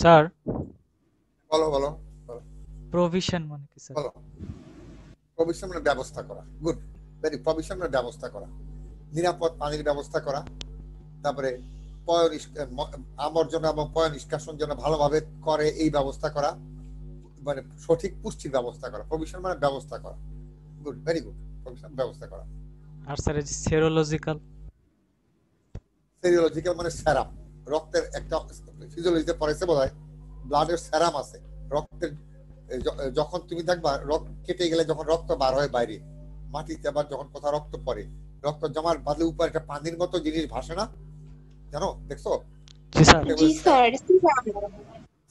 স্যার বলো বলো বলো প্রভিশন মানে কি স্যার? বলো। প্রভিশন মানে ব্যবস্থা করা। Good, very. প্রভিশন মানে ব্যবস্থা করা, নিরাপদ পানির ব্যবস্থা করা, তারপরে আবর্জনা এবং পয় নিষ্কাশন যেন ভালোভাবে করে এই ব্যবস্থা করা, মানে সঠিক পুষ্টির ব্যবস্থা করা। প্রভিশন মানে ব্যবস্থা করা। Good, very good. প্রভিশন ব্যবস্থা করা। আর স্যার এই যে সেরোলজিক্যাল। সেরিওলজিক্যাল মানে সেরাম, রক্তের একটা ফিজিওলজিতে পড়েছে বোধহয়, ব্লাডের সেরাম আছে রক্তের। যখন তুমি দেখবা রক্ত কেটে গেলে যখন রক্ত বার হয় বাইরে মাটিতে, আবার যখন কোথাও রক্ত পড়ে, রক্ত জমার বাদে উপর একটা পানির মতো জিনিস ভাসে না, জানো? দেখছো? জি স্যার। জি স্যার।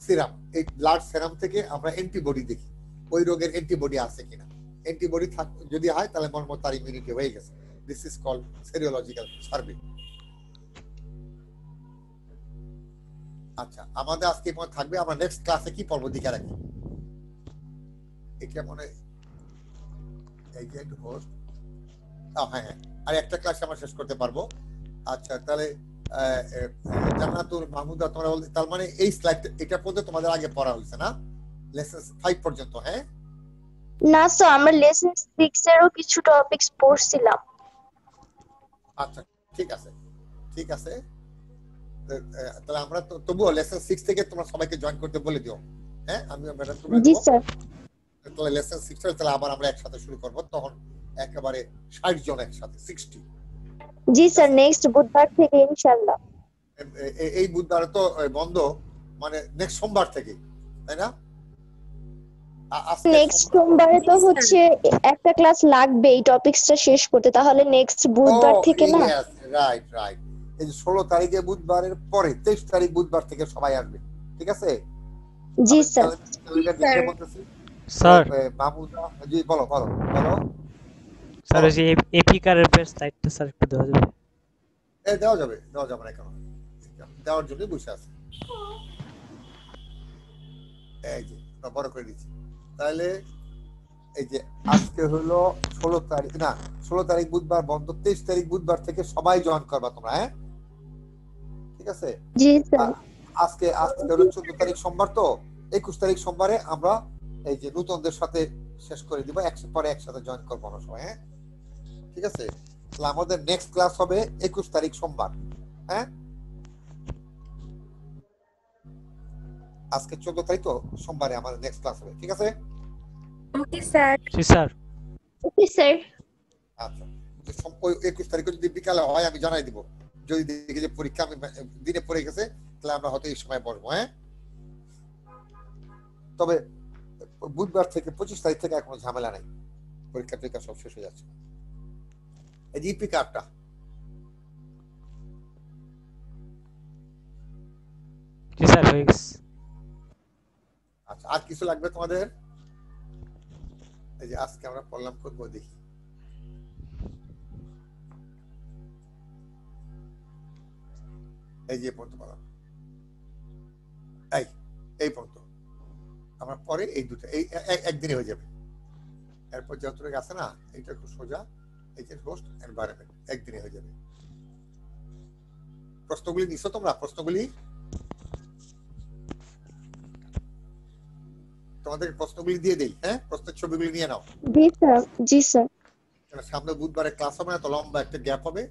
সিরাম। এই ব্লাড সেরাম থেকে আমরা অ্যান্টিবডি দেখি, ওই রোগের অ্যান্টিবডি আছে কিনা। অ্যান্টিবডি যদি হয় তাহলে মনে হয় তার ইমিউনিটি হয়ে গেছে। This is called serological survey. আচ্ছা, আমাদের আজকে থাকবে, আমরা নেক্সট ক্লাসে কি পড়বো দিকে রাখি। এটা মনে এজেন্ট হোস্ট। হ্যাঁ, আর একটা ক্লাস আমরা শেষ করতে পারবো। আচ্ছা, তাহলে জান্নাতুল মাহমুদা, তোমরা বলতে তার মানে এই স্লাইড এটা পর্যন্ত তোমাদের আগে পড়া হয়েছে না, লেসন 5 পর্যন্ত? হ্যাঁ না স্যার, আমরা লেসন 6 এরও কিছু টপিকস পড়ছিলাম। আচ্ছা, ঠিক আছে ঠিক আছে। তাহলে আমরা তবুও লেসন 6 থেকে তোমরা সবাইকে জয়েন করতে বলে দিও। হ্যাঁ, আমি ম্যাডাম তোমরা জি স্যার। তাহলে লেসন 6 এর তাহলে আবার আমরা একসাথে শুরু করব, তখন একেবারে 60 জন একসাথে, 60। জি স্যার, নেক্সট বুধবার থেকে ইনশাআল্লাহ। এই বুধবার তো বন্ধ, মানে নেক্সট সোমবার থেকে, তাই না? নেক্সট সোমবারে তো হচ্ছে একটা ক্লাস লাগবে এই টপিকসটা শেষ করতে, তাহলে নেক্সট বুধবার থেকে না? Right right. এই যে 16 তারিখে বুধবারের পরে 23 তারিখ বুধবার থেকে সবাই আসবে, ঠিক আছে? জি স্যার। স্যার মাহমুদা, জি বলো বলো বলো। স্যার এই যে এপিকারের ওয়েবসাইটটা স্যার একটু দেওয়া যাবে? দেওয়া যাবে না কেন, দেওয়ার জন্য বসে আছে। এই যে বড় করে দিচ্ছি। তাহলে এই যে আজকে হলো 16 তারিখ, না 16 তারিখ বুধবার বন্ধ, 23 তারিখ বুধবার থেকে সবাই জয়েন করবা তোমরা, হ্যাঁ ঠিক আছে। জি স্যার। আজকে হলো 14 তারিখ সোমবার, তো 21 তারিখ সোমবারে আমরা এই যে নতুনদের সাথে শেষ করে দিব, পরে একসাথে জয়েন করবো আমরা সবাই, হ্যাঁ ঠিক আছে। তাহলে আমাদের নেক্সট ক্লাস হবে 21 তারিখ সোমবার, হ্যাঁ আজকে 14 তারিখ, তো সোমবারে আমাদের নেক্সট ক্লাস হবে, ঠিক আছে। Okay sir. জি স্যার। Okay sir. আচ্ছা, 21 তারিখে যদি বিকালে হয় আমি জানাই দিব, যদি দেখি যে পরীক্ষা আমি দিনে পড়ে গেছে তাহলে আমরা হয়তো এই সময় বসবো, হ্যাঁ। তবে বুধবার থেকে 25 তারিখ থেকে কোনো ঝামেলা নাই, পরীক্ষা টরীক্ষা সব শেষ হয়ে যাচ্ছে। এই যে ইপি কার্ডটা, জি স্যার হয়ে গেছে। আচ্ছা আর কিছু লাগবে তোমাদের? এই যে আজকে আমরা পড়লাম করবো, দেখি এই যে পড়তে পারলাম, এই পর্যন্ত আমরা পরে এই দুটো এই একদিনে হয়ে যাবে। এরপর যতটুকু আছে না এটা খুব সোজা, এই যে হোস্ট এনভায়রনমেন্ট একদিনে হয়ে যাবে। প্রশ্নগুলি নিছো তোমরা? প্রশ্নগুলি তোমাদের প্রশ্নগুলি দিয়ে দেই, হ্যাঁ প্রশ্নের ছবিগুলি নিয়ে নাও। জি স্যার। জি স্যার। সামনে বুধবারে ক্লাস হবে না, তো লম্বা একটা গ্যাপ হবে,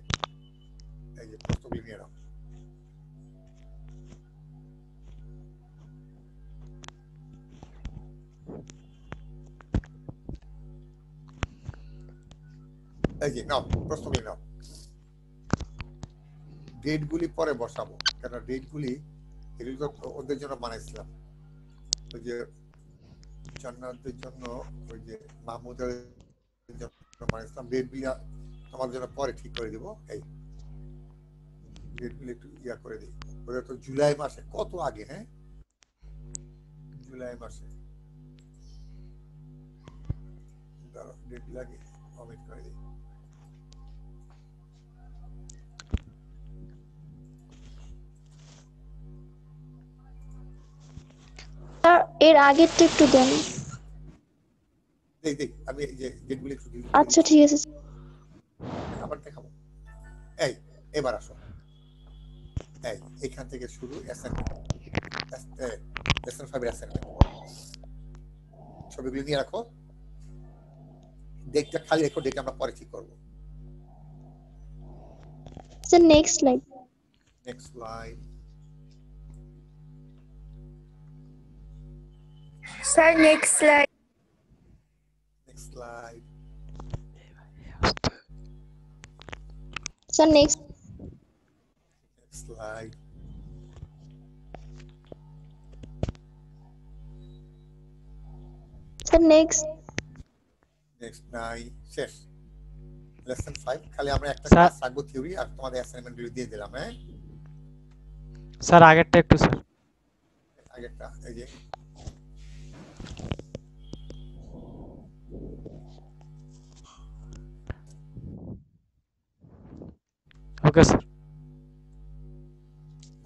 এই যে প্রশ্নগুলি নিয়ে নাও। এই যে নাও প্রশ্নগুলি নাও। ডেট গুলি পরে বসাবো, কেন ডেট গুলি ওদের জন্য বানাইছিলাম, ওই যে জান্নাতদের জন্য, ওই যে মাহমুদের জন্য বানাইছিলাম। ডেট গুলি তোমাদের জন্য পরে ঠিক করে দিব। এই ডেট গুলি একটু ইয়া করে দিই, ওদের তো জুলাই মাসে কত আগে, হ্যাঁ জুলাই মাসে ডেট গুলি আগে কমিট করে দিই। স্যার এর আগেরটা একটু দেন। দেখ আমি এই যে ডেটগুলি একটু আচ্ছা ঠিক আছে। আবার দেখাবো। এই এবার আসো, এই এখান থেকে শুরু লেসন 5 এর অ্যাসাইনমেন্ট, ছবিগুলি নিয়ে রাখো, ডেটটা খালি রেখো, ডেট আমরা পরে ঠিক করব। Sir next slide. Next slide. Sir next slide. Next slide. Sir next. Next slide. Sir next. Next নাই, শেষ লেসন 5। খালি আমরা একটা স্যার। ক্লাস রাখবো থিওরি, আর তোমাদের অ্যাসাইনমেন্ট গুলো দিয়ে দিলাম, হ্যাঁ স্যার আগেরটা একটু স্যার। আগেরটা এই যে ওকে স্যার।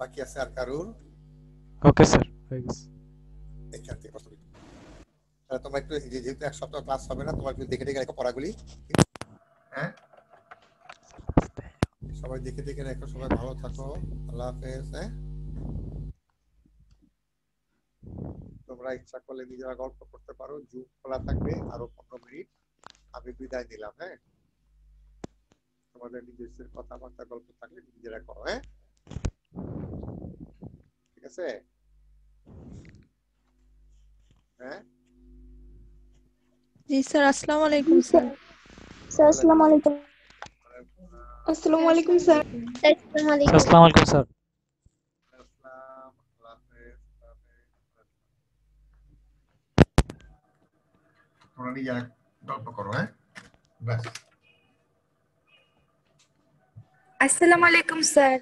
বাকি আছে আর কারুর? ওকে স্যার হয়ে গেছে। এখান থেকে প্রশ্ন দিতে। তাহলে তোমরা একটু যেহেতু এক সপ্তাহ ক্লাস হবে না, তোমরা একটু দেখে দেখে রেখো পড়াগুলি, হ্যাঁ সবাই দেখে দেখে রেখো। সবাই ভালো থাকো, আল্লাহ হাফেজ। হ্যাঁ তোমরা ইচ্ছা করলে নিজেরা গল্প করতে পারো, জুম খোলা থাকবে আরো 15 মিনিট। আমি বিদায় নিলাম, হ্যাঁ তোমাদের নিজস্ব কথাবার্তা গল্প থাকলে নিজেরা করো, হ্যাঁ ঠিক আছে। হ্যাঁ জি স্যার। আসসালামু আলাইকুম স্যার। স্যার আসসালামু আলাইকুম। আসসালামু আলাইকুম স্যার। আসসালামু আলাইকুম। আসসালামু আলাইকুম স্যার। আসসালাম, আল্লাহ হাফেজ। তোমরা নিজেরা গল্প করো, হ্যাঁ ব্যাস। আসসালামু আলাইকুম স্যার।